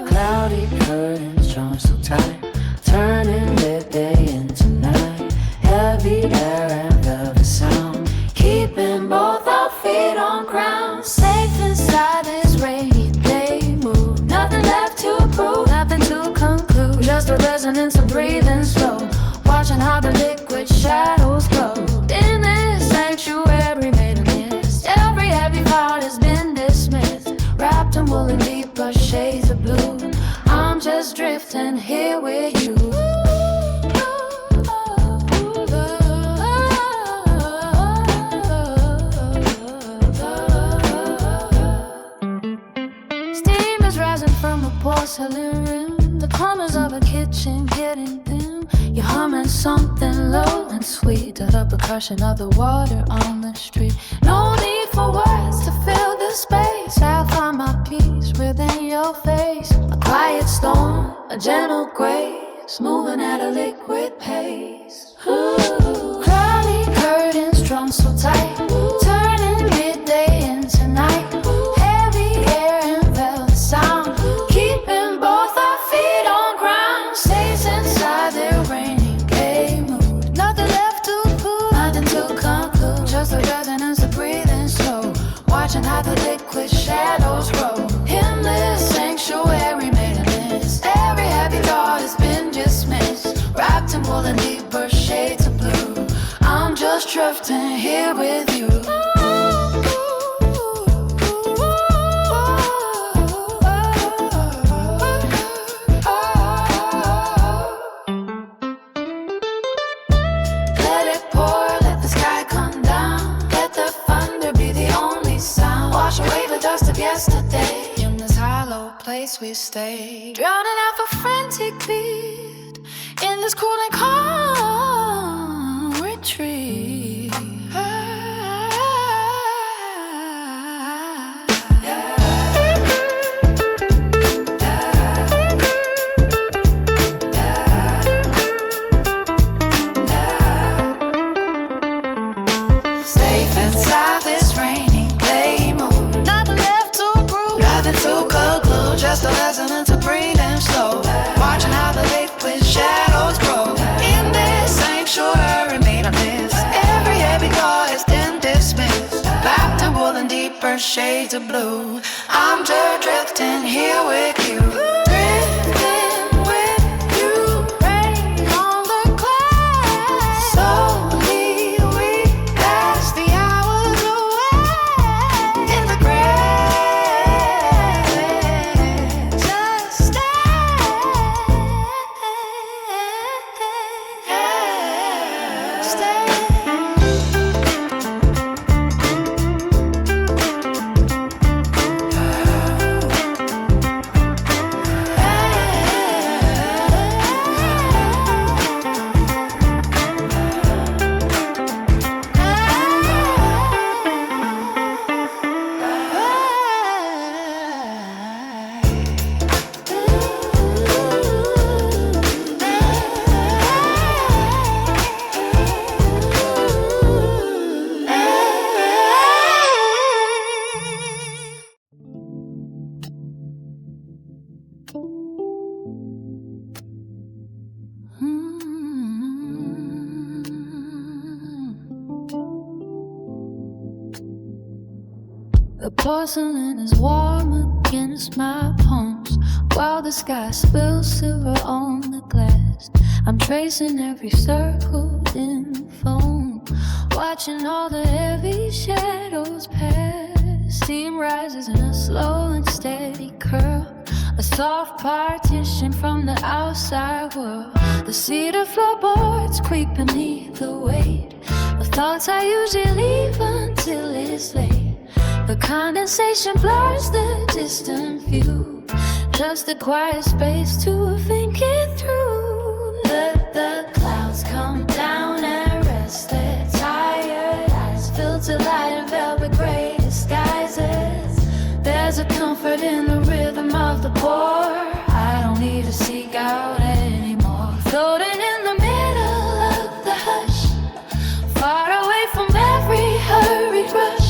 Cloudy curtains drawn so tight, turning midday into night. Heavy air and velvet sound, keeping both our feet on ground. Safe inside this rainy day mood, nothing left to prove, nothing to conclude. Just a resonance of breathing slow, watching how the liquid shadows glow. In this sanctuary made of mist, every heavy part has been dismissed, wrapped in wool and deeper shades of blue. I'm just drifting here with you. Steam is rising from a porcelain rim, the corners of a kitchen getting dim. You're humming something low and sweet to the percussion of the water on the street. No need for words to fill the space. I'll find my peace within your face. A quiet storm, a gentle grace, moving at a liquid pace. Ooh. Cloudy curtains drawn so tight, turning midday into night. Heavy air and velvet sound, keeping both our feet on ground. Stays inside their rainy day mood, nothing left to prove, nothing to conclude. Just the resonance of breathing slow, watching how the liquid shadows roll. In this sanctuary made of mist, every happy thought has been dismissed, wrapped in wool and deeper shades of blue. I'm just drifting here with you. Let it pour, let the sky come down, let the thunder be the only sound. Wash away the dust of yesterday, in this hollow place we stay, drowning out the frantic beat, in this cool and calm retreat. Safe inside this rainy day mood, nothing left to prove, nothing to conclude. Just a resonance of breathing slow, watching how the liquid shadows grow. In this sanctuary made of mist, every heavy thought has been dismissed, wrapped in wool and deeper shades of blue. I'm just drifting here with you. Drifting with you, rain on the clouds. Slowly we pass the hours away. The porcelain is warm against my palms, while the sky spills silver on the glass. I'm tracing every circle in foam, watching all the heavy shadows pass. Steam rises in a slow and steady curl, a soft partition from the outside world. The cedar floorboards creep beneath the weight of thoughts I usually leave until it's late. The condensation blurs the distant view, just a quiet space to think it through. Let the clouds come down and rest their tired eyes, filter light and velvet gray disguises. There's a comfort in the rhythm of the pour. I don't need to seek out anymore. Floating in the middle of the hush, far away from every hurried rush.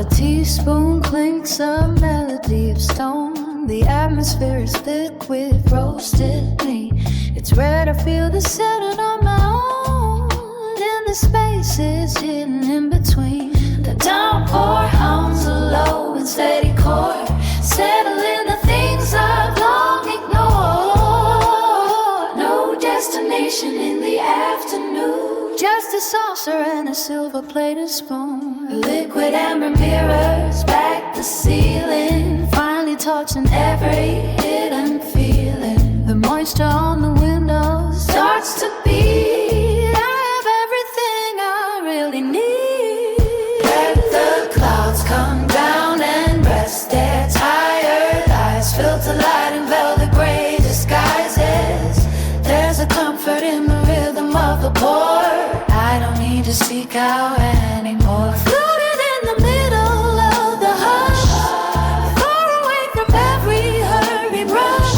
A teaspoon clinks a melody of stone. The atmosphere is thick with roasted meat. It's rare to feel the setting on my own, and the spaces hidden in between. The downpour hums a low and steady chord, settling the things I've long ignored. No destination in the afternoon, just a saucer and a silver-plated spoon. Liquid amber mirrors back the ceiling, finally touching every hidden feeling. The moisture on the windows starts to beat. I have everything I really need. Let the clouds come down and rest their tired eyes, filter light and velvet gray disguises. There's a comfort in the rhythm of the pour. I don't need to seek out anymore. Floating in the middle of the hush, far away from every hurried rush.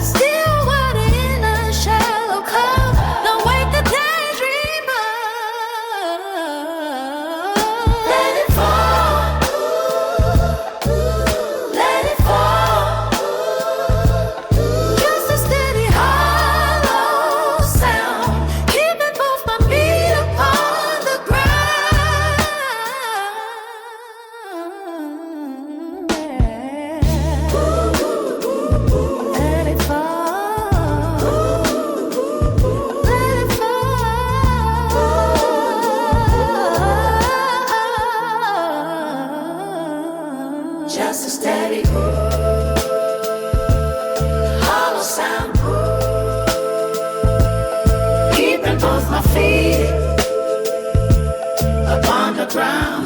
Still water in a shallow cup, no wait the daydreamer. Let it fall, let it fall. Just a steady hollow sound, keeping both my feet upon the ground. Let it fall, let it fall. Just a steady hollow sound, keeping both my feet upon the ground.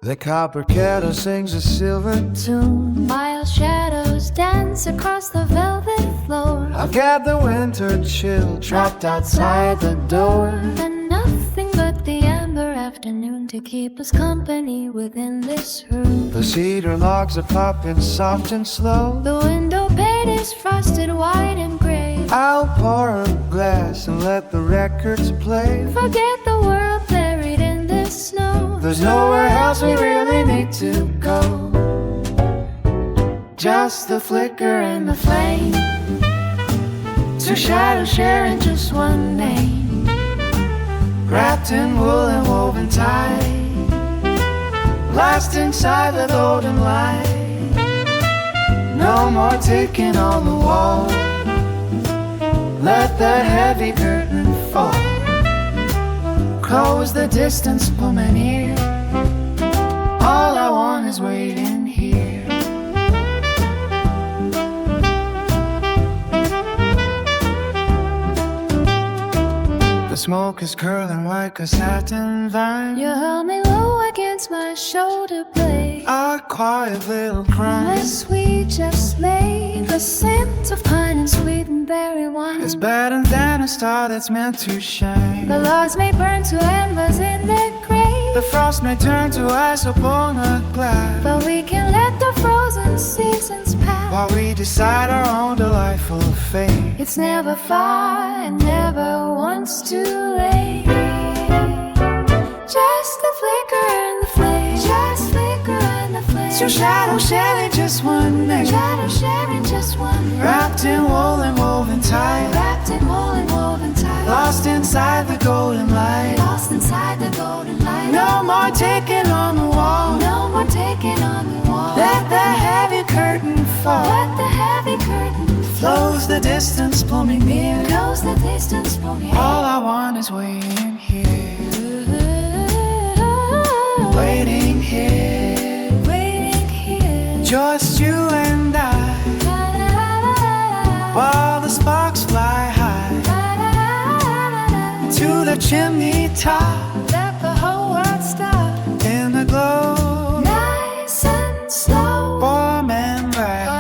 The copper kettle sings a silver tune. Mild shadows dance across the velvet floor, I've got the winter chill trapped outside the door. and nothing but the amber afternoon to keep us company within this room. The cedar logs are popping soft and slow. The window pane is frosted white and gray. I'll pour a glass and let the records play. Forget the world buried in this snow. There's nowhere else we really need to go. Just the flicker and the flame, two shadows sharing just one name, wrapped in wool and woven tight, lost inside the golden light. No more ticking on the wall, let that heavy curtain fall. Close the distance, pull me near. All I want is waiting here. The smoke is curling like a satin vine. You held me low against my shoulder blade. Our quiet little My crime sweet just made the scent of pine and sweet and berry wine. is better than a star that's meant to shine. The logs may burn to embers in their grave, The frost may turn to ice upon a glass, but we can let the frozen seasons pass. while we decide our own delight night full of fate. It's never far and never once too late. Just a flicker in the flame. Just flicker in the flame. Two shadows sharing just one night. Shadow sharing just one night. Wrapped in wool and woven tight. Wrapped in wool and woven tight. Lost inside the golden light. Lost inside the golden light. No more taking on the wall. No more taking on the wall. Let the heavy curtain fall. Let the heavy curtain fall. Close the distance, pull me near. Close the distance, pull me near. All I want is waiting here. Waiting here. Waiting here. Just you and I. While the sparks fly high to the chimney top. Let the whole world stop. In the glow, Nice and slow. warm and bright.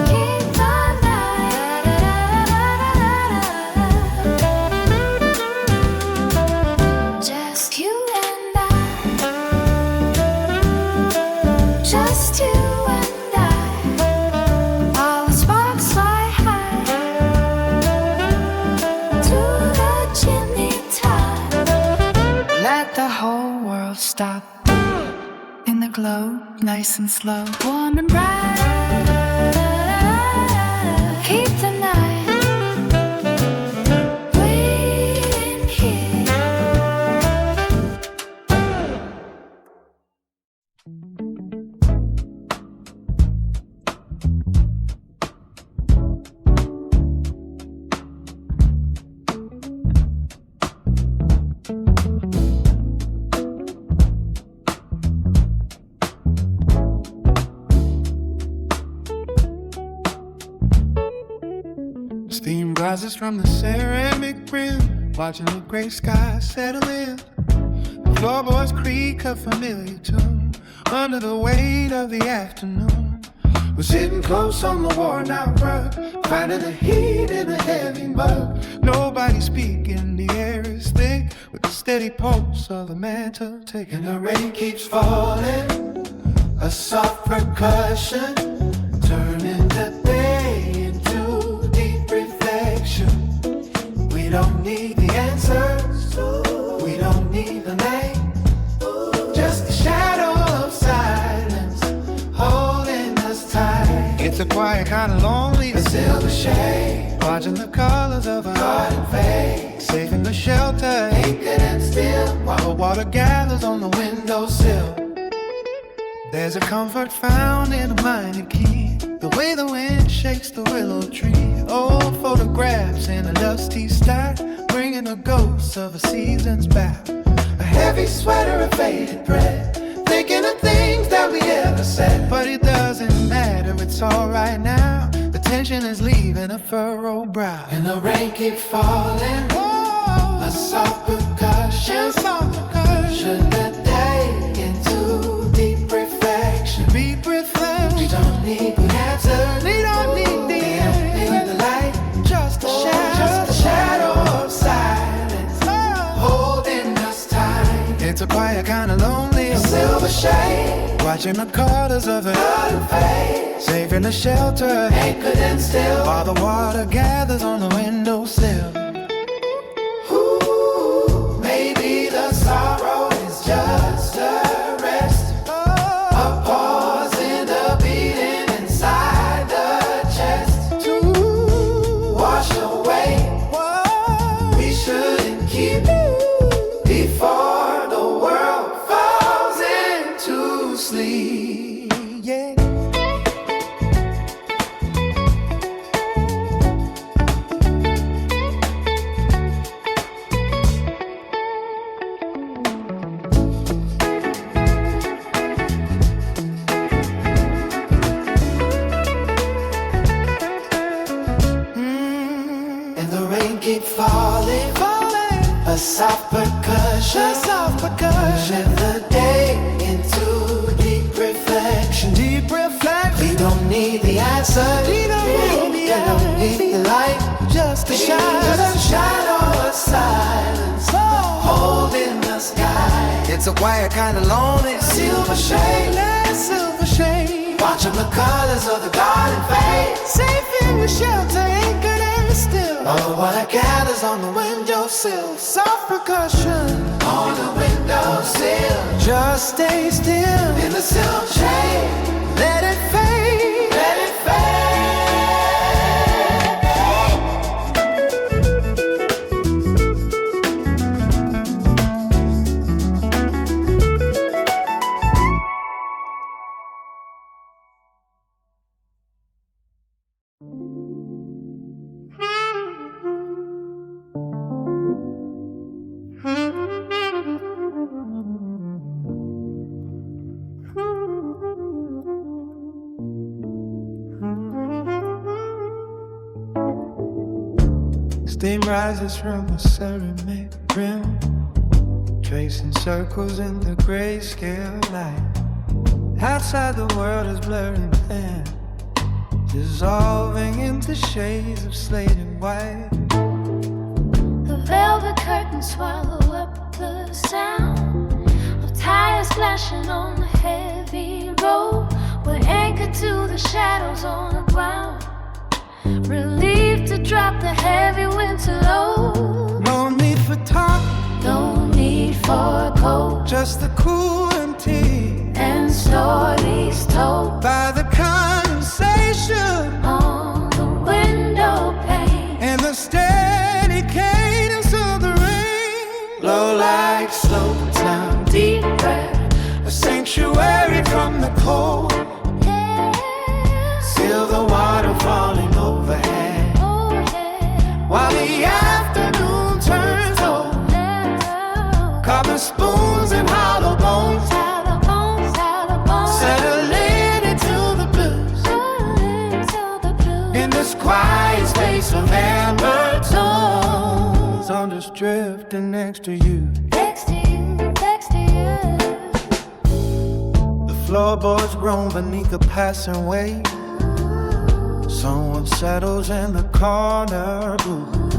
Keep the night. Just you and I. Just you and I. All the sparks fly high to the chimney top. Let the whole world stop. In the glow, nice and slow. Warm and bright. Keep the night. Waiting here. Steam rises from the ceramic rim, watching the gray sky settle in. The floorboards creak a familiar tune under the weight of the afternoon. We're sitting close on the worn out rug, finding the heat in a heavy mug. Nobody speaking, the air is thick with the steady pulse of the mantle ticking. And the rain keeps falling, a soft percussion, turning the day into deep reflection. We don't need the answers, we don't need the name, just the shadow of silence holding us tight. It's a quiet kind of lonely, a silver shade, watching the colors of a garden fade, safe in the shelter, anchored and still, while the water gathers on the windowsill. There's a comfort found in a minor key, the way the wind shakes the willow tree. Old photographs in a dusty stack, bringing the ghosts of a season's back. A heavy sweater of faded bread, thinking of things that we ever said. But it doesn't matter, it's alright now. The tension is leaving a furrowed brow. And the rain keeps falling, a soft percussion, turn the day into deep reflection. Deep reflection. We don't need the answer, we don't need the answer, the light, just a shadow of silence holding us tight. It's a quiet kind of lonely, a silver shade, watching the colors of it fade, safe in the shelter, anchored and still, while the water gathers on the windowsill. Ooh, maybe the sorrow is just a rest, a pause in the beating inside the chest, to wash away what we shouldn't keep before the world falls into sleep. Yeah. And the rain keep falling, a soft percussion, turning the day into deep reflection. We don't need the answer, we don't need the light, just a shadow of silence holding the sky. It's a quiet kind of lonely. Silver shade, silver shade. Watching the colors of the garden fade. Safe in your shelter, anchored and still. All the water gathers on the windowsill. Soft percussion on the windowsill. Just stay still in the silk shade. Let it fade, let it fade. Steam rises from the ceramic rim, tracing circles in the grayscale light. Outside the world is blurring thin, dissolving into shades of slate and white. The velvet curtains swallow up the sound of tires splashing on the heavy road. We're anchored to the shadows on the ground, relieved to drop the heavy winter load. No need for talk, no need for a coat, just the cool and tea and stories told by the condensation on the window pane and the steady cadence of the rain. Low like slow down, deep breath, a sanctuary from the cold. Feel the water falling overhead, oh yeah, while the afternoon turns old. Copper spoons and hollow bones, settling into the blues. In this quiet space of amber tones, I'm just drifting next to you. Next to you, next to you. The floorboards groan beneath a passing wave. Someone settles in the corner booth.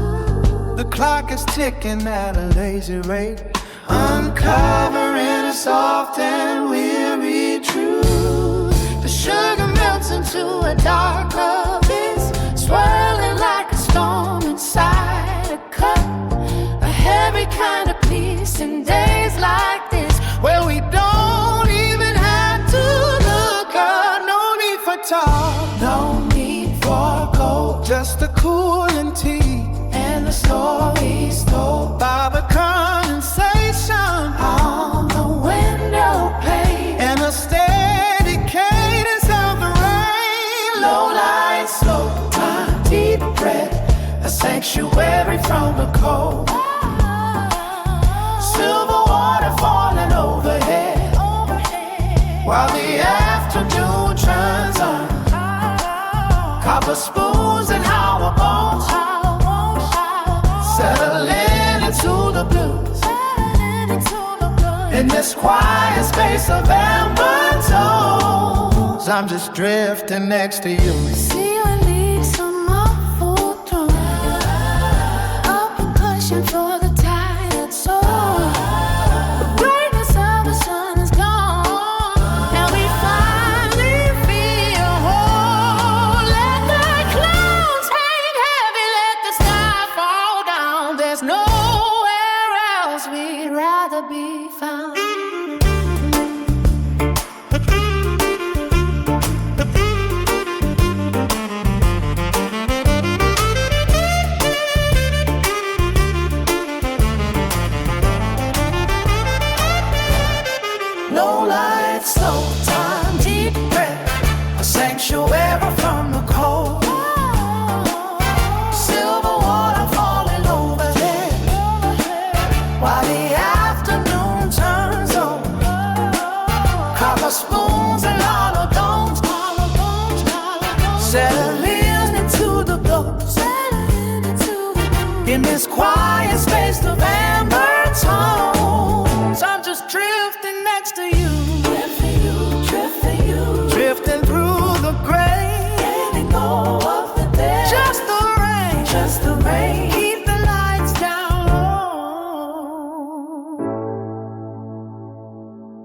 The clock is ticking at a lazy rate, uncovering a soft and weary truth. The sugar melts into a dark abyss, swirling like a storm inside a cup. A heavy kind of peace in days like this, where we don't even have to look up. No need for talk, no need for gold, just the cooling tea and the stories told by the condensation on the window pane and the steady cadence of the rain. Low light, slow time, deep breath, a sanctuary from the cold. Silver water falling overhead, while the afternoon turns on. Copper spoons and hollow bones, settling into the blues. In this quiet space of amber tones, I'm just drifting next to you. See we need some awful tone, a percussion for the tired soul. The brightness of the sun is gone, now we finally feel whole. Let the clouds hang heavy, let the sky fall down. There's nowhere else we'd rather be found. No lights, slow time, deep breath, a sanctuary from the cold. Silver water falling overhead, while the afternoon turns on. Copper spoons and hollow domes, settling into the blues. In this quiet space of amber tones, I'm just drifting next to you, drifting through the gray.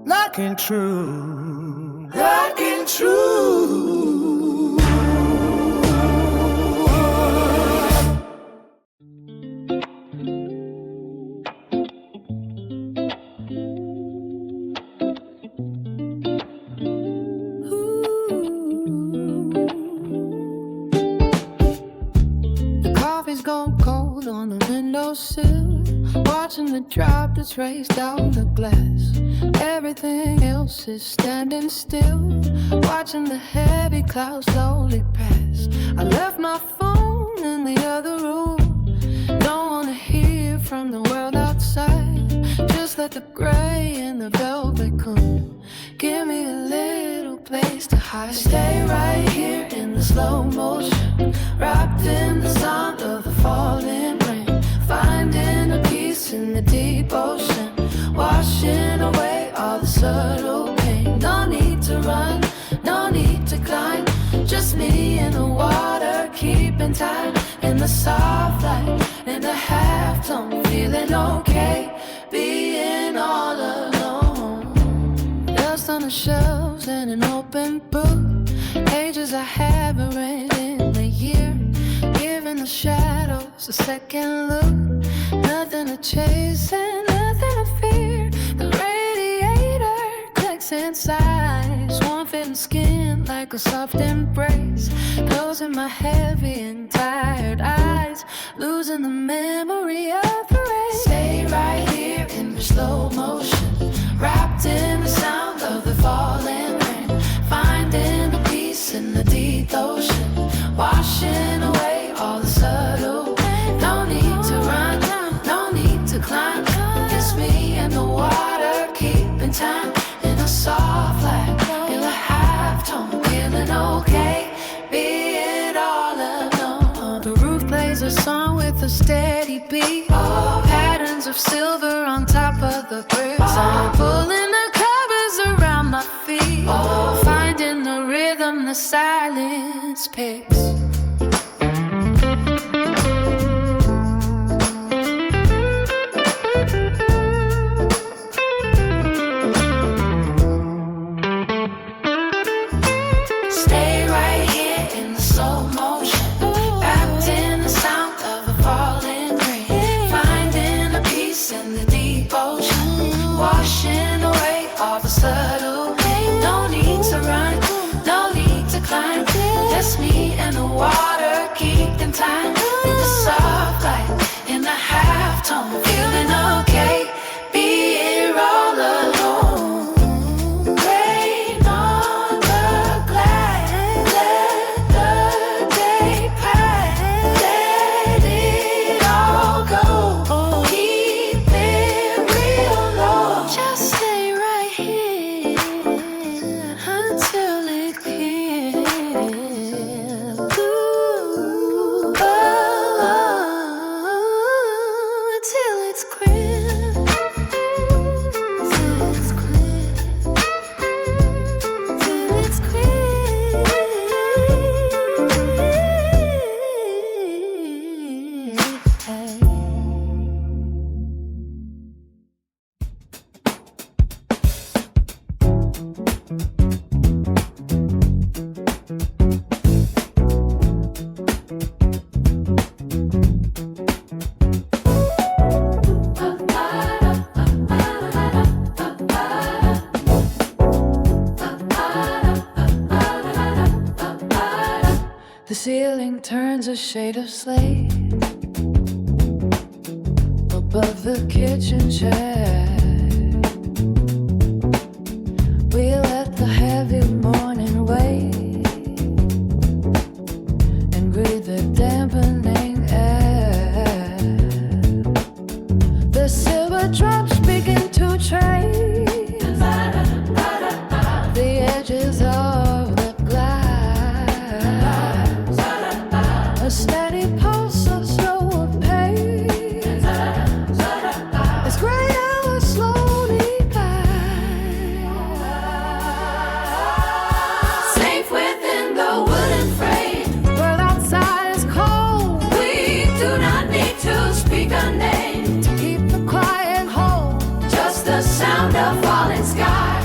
like and true, like and true. The coffee's gone cold on the windowsill, watching the drop that's raised down the glass. Everything else is standing still, watching the heavy clouds slowly pass. I left my phone in the other room, don't wanna hear from the world outside. Just let the gray and the velvet come, give me a little place to hide. Stay right here in the slow motion, wrapped in the sound of the falling rain, finding a peace in the deep ocean, washing away all the subtle pain. No need to run, no need to climb, just me in the water, keeping time in the soft light, in the halftone, feeling okay, being all alone. Dust on the shelves and an open book, pages I haven't read in a year, giving the shadows a second look. Nothing to chase and nothing to fear. The radiator clicks inside, warm fitting skin like a soft embrace, closing my heavy and tired eyes, losing the memory of the rain. Stay right here in the slow motion, wrapped in the sound of the falling rain, finding a peace in the deep ocean, washing away all the subtle pain. No need to run, no need to climb, it's me and the water, keeping time in a soft light, in a halftone, feeling okay, be it all alone. The roof plays a song with a steady beat, patterns of silver on top of the bricks. I'm pulling the covers around my feet, finding the rhythm the silence picks. Stay right here in the slow motion, wrapped in the sound of the falling rain, finding a peace in the deep ocean, washing away all the subtle pain. No need to run, no need to climb, just me and the water, keeping time in the soft light, in the halftone, feeling okay, be here all alone. Rain on the glass, let the day pass, let it all go, keep it real low. Just stay right here until it clears. Ooh, oh, till it's clear, till it's clear, till it's The ceiling turns a shade of slate above the kitchen chair. We let the heavy morning wait and breathe the dampening air. The silver drops begin to trace the edges of the glass, a steady pulse of slower pace as gray hours slowly pass. Safe within the wooden frame, the world outside is cold. We do not need to speak a name to keep the quiet whole. Just the sound of falling sky.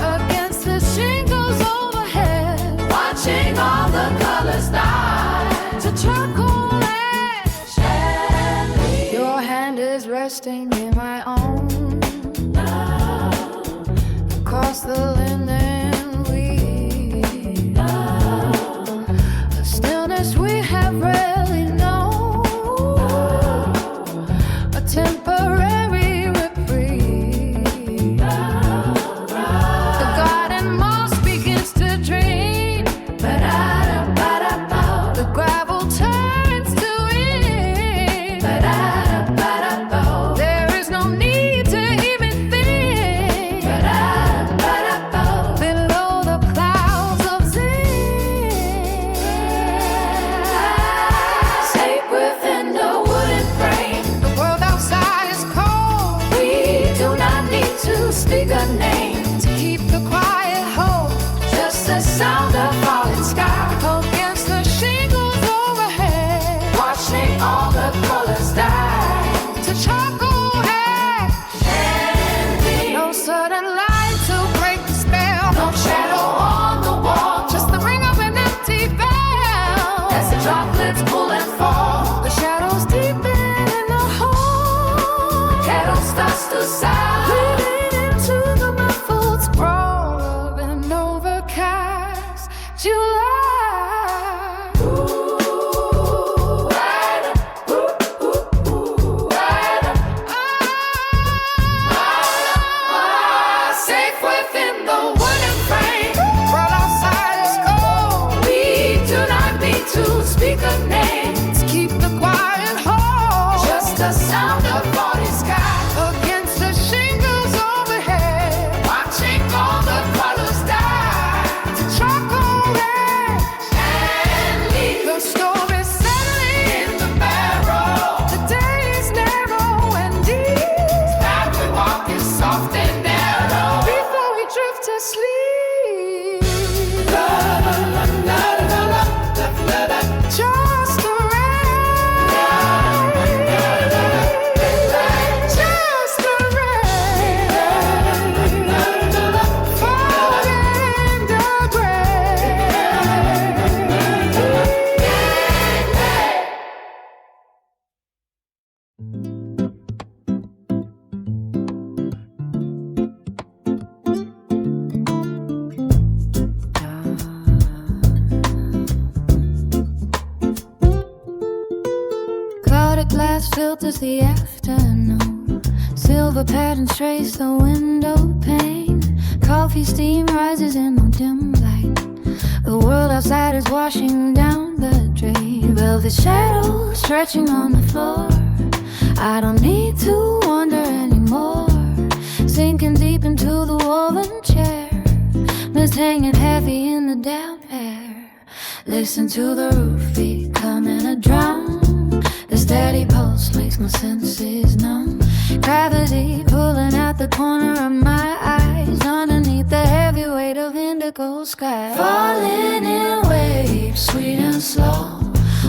a name to keep the quiet hope. Just the sound of falling sky against the shingles overhead, watching all the colors die to charcoal hair. Candy. No sudden light to break the spell. No shadow on the wall. Just the ring of an empty bell. As the chocolates pull and fall, the shadows deepen in the hole. The kettle starts to sound, bleeding into the muffled sprawl of an overcast July. Safe within the wooden frame, world outside is cold. We do not need to speak a name to keep the quiet whole. Just the sound of falling sky against the shingles overhead, watching all the colors die to charcoal red and leave. The storm is settling in the barrel. The day is narrow and deep. The path we walk is soft and narrow before we drift to sleep. Just a rain, just a rain, falling the Clouded glass filters the afternoon. Silver patterns trace the window pane. Coffee steam rises in the dim light. The world outside is washing down the drain. Velvet shadows stretching on the floor. I don't need to wonder anymore. Sinking deep into the woven chair, mist hanging heavy in the damp air. Listen to the roof becoming a drum. The steady pulse makes my senses numb. Gravity pulling at the corner of my eyes, underneath the heavy weight of indigo sky. Falling in waves, sweet and slow,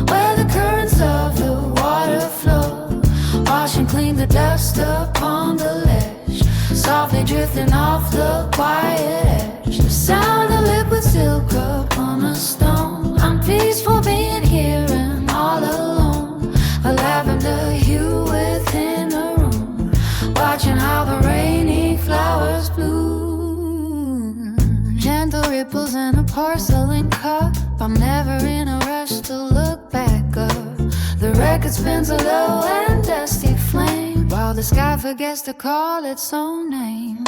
where the currents of the water flow, washing clean the dust upon the ledge, softly drifting off the quiet edge. The sound of liquid silk upon a stone. I'm peaceful being here and all alone. A lavender hue within the room, watching how the rainy flowers bloom. Gentle ripples in a porcelain cup. I'm never in a rush to look back up. The record spins a low and dusty flame, while the sky forgets to call its own name.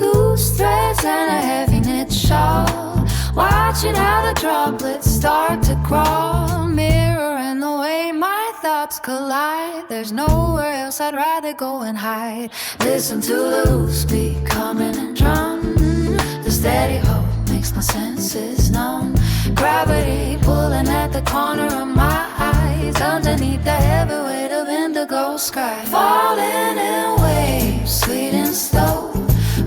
Loose threads and a heavy knit shawl, watching how the droplets start to crawl, mirroring the way my thoughts collide. There's nowhere else I'd rather go and hide. Listen to the loose beat coming and drum. The steady hope makes my senses numb. Gravity pulling at the corner of my eyes, underneath the heavy weight of indigo sky. Falling in waves, sweet and slow,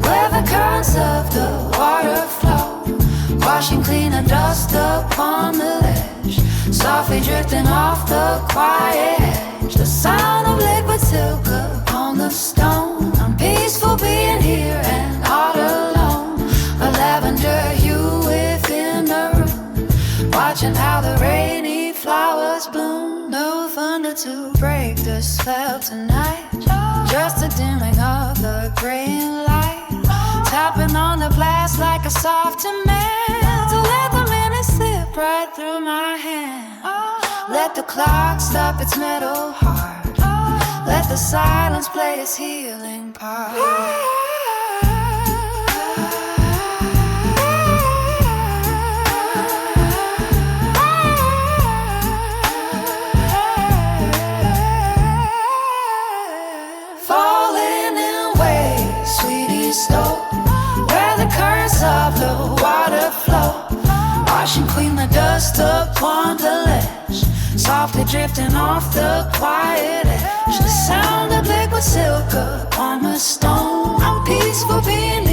where the currents of the water flow, washing clean the dust upon the ledge, softly drifting off the quiet edge. The sound of liquid silk upon the stone. I'm peaceful being here and all alone. A lavender hue within the room, watching how the rainy flowers bloom. No thunder to break the spell tonight, just a dimming of the green light, tapping on the glass like a soft cement, to let the minutes slip right through my hand. Let the clock stop its metal heart, let the silence play its healing part. Falling in waves, sweetie slow, where the currents of the water flow, washing clean the dust upon the ledge, softly drifting off the quiet edge. The sound of liquid silk upon the stone. I'm peaceful being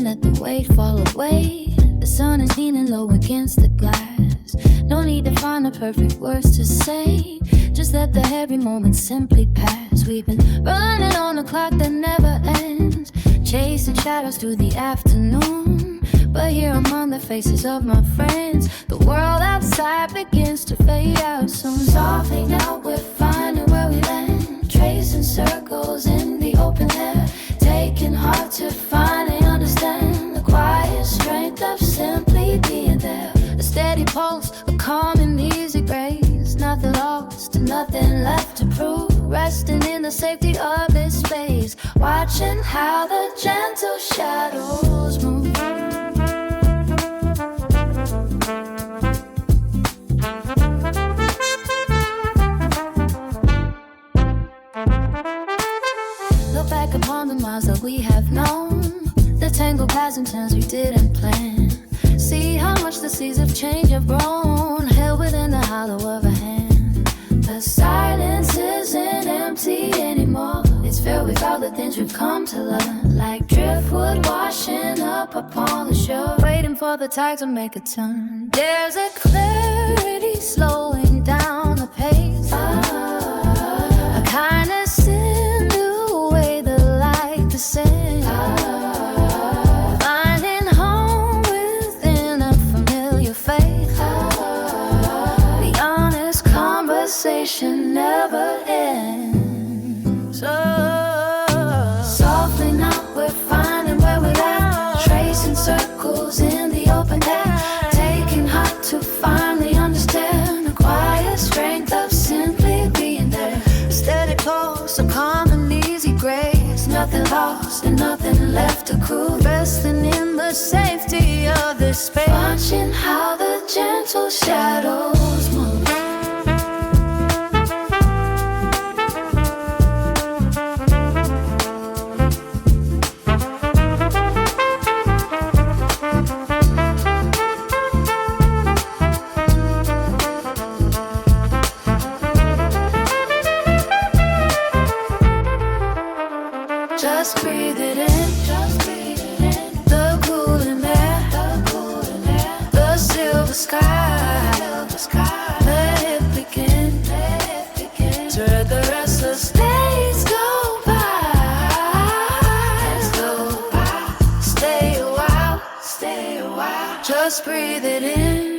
let the weight fall away. The sun is leaning low against the glass. No need to find the perfect words to say. Just let the heavy moments simply pass. We've been running on a clock that never ends, chasing shadows through the afternoon. But here among the faces of my friends, the world outside begins to fade out soon. Softly now we're finding where we land, tracing circles in the open air, taking heart to finally understand the quiet strength of simply being there. A steady pulse, a calm and easy grace, nothing lost and nothing left to prove. Resting in the safety of this space, watching how the gentle shadows move. Look back upon the miles that we have known, the tangled paths and turns we didn't plan. See how much the seas of change have grown, held within the hollow of a hand. The silence isn't empty anymore, it's filled with all the things we've come to learn, like driftwood washing up upon the shore, waiting for the tide to make a turn. There's a clarity slowing down the pace, a kindness in the way the light descends, finding home within a familiar faith. The honest conversation never ends. Softly now we're finding where we're at, tracing circles in the open air, taking heart to finally understand the quiet strength of simply being there. A steady pulse, a calm and easy grace, nothing lost and nothing left to cool. Resting in the safety of this space, watching how the gentle shadows move. Just breathe it in, just breathe it in. The cooling air, the silver sky, let it begin, to let the restless days go by, stay a while, just breathe it in.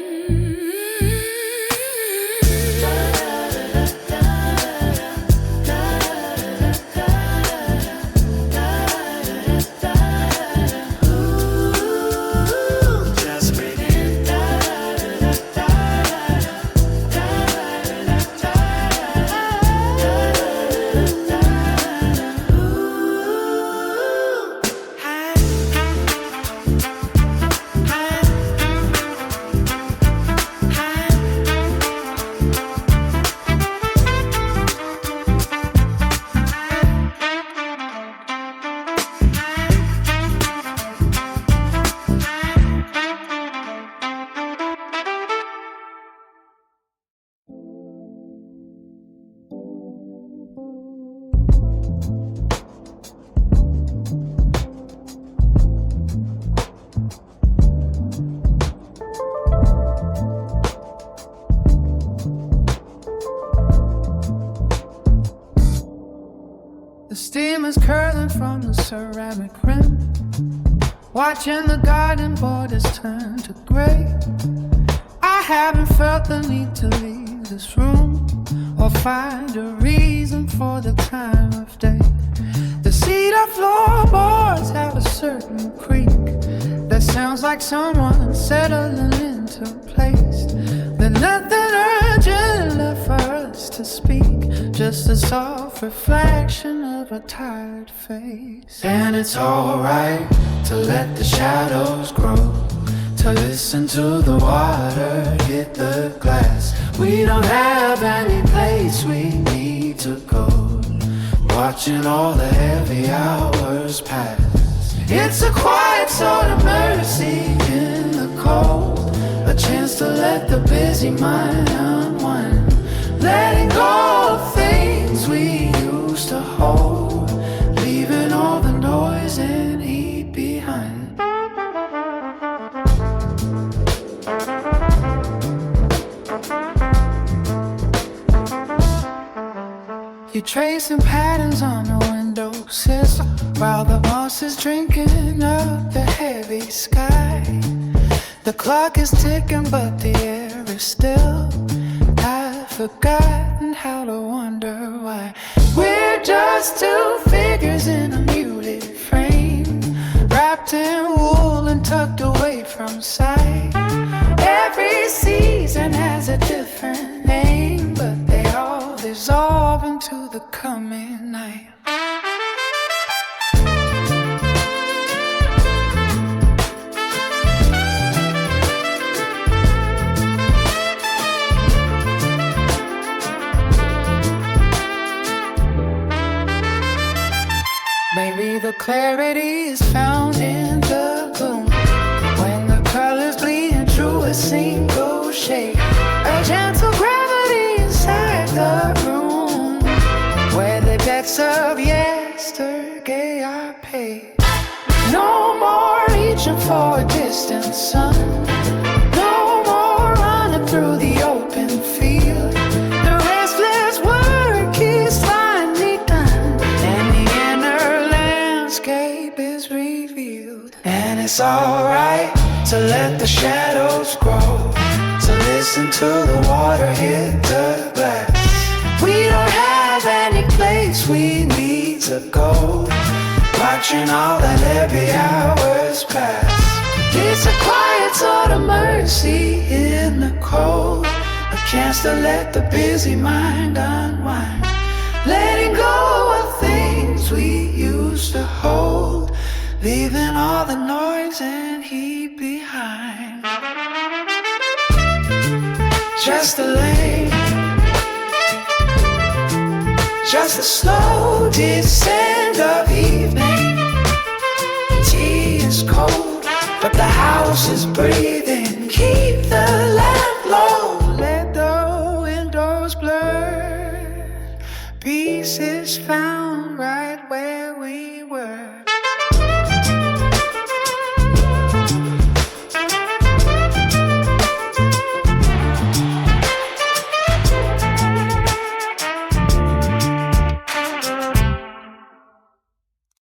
The steam is curling from the ceramic rim, watching the garden borders turn to gray. I haven't felt the need to leave this room or find a reason for the time of day. The cedar floorboards have a certain creak that sounds like someone settling into place. There's nothing urgent left for us to speak, just a soft reflection of a tired face. And it's alright to let the shadows grow, to listen to the water hit the glass. We don't have any place we need to go, watching all the heavy hours pass. It's a quiet sort of mercy in the cold, a chance to let the busy mind unwind, letting go of things we used to hold, leaving all the noise and heat behind. You're tracing patterns on the windowsill while the moss is drinking up the heavy sky. The clock is ticking but the air is still. I've forgotten how to wonder why. We're just two figures in a muted frame, wrapped in wool and tucked away from sight. Every season has a different name, but they all dissolve into the coming night. Maybe the clarity is found in the gloom, when the colors bleed through a single shade. A gentle gravity inside the room, where the debts of yesterday are paid. No more reaching for a distant sun, no more running through the open field. The restless work is finally done, and the inner landscape is revealed. And it's alright to let the shadows grow, to listen to the water hit the glass. We don't have any place we need to go, watching all the heavy hours pass. It's a quiet sort of mercy in the cold, a chance to let the busy mind unwind, letting go of things we used to hold, leaving all the noise and heat behind. Just a lane, just a slow descent of evening. Tea is cold, but the house is breathing. Keep the lamp low, let the windows blur. Peace is found right where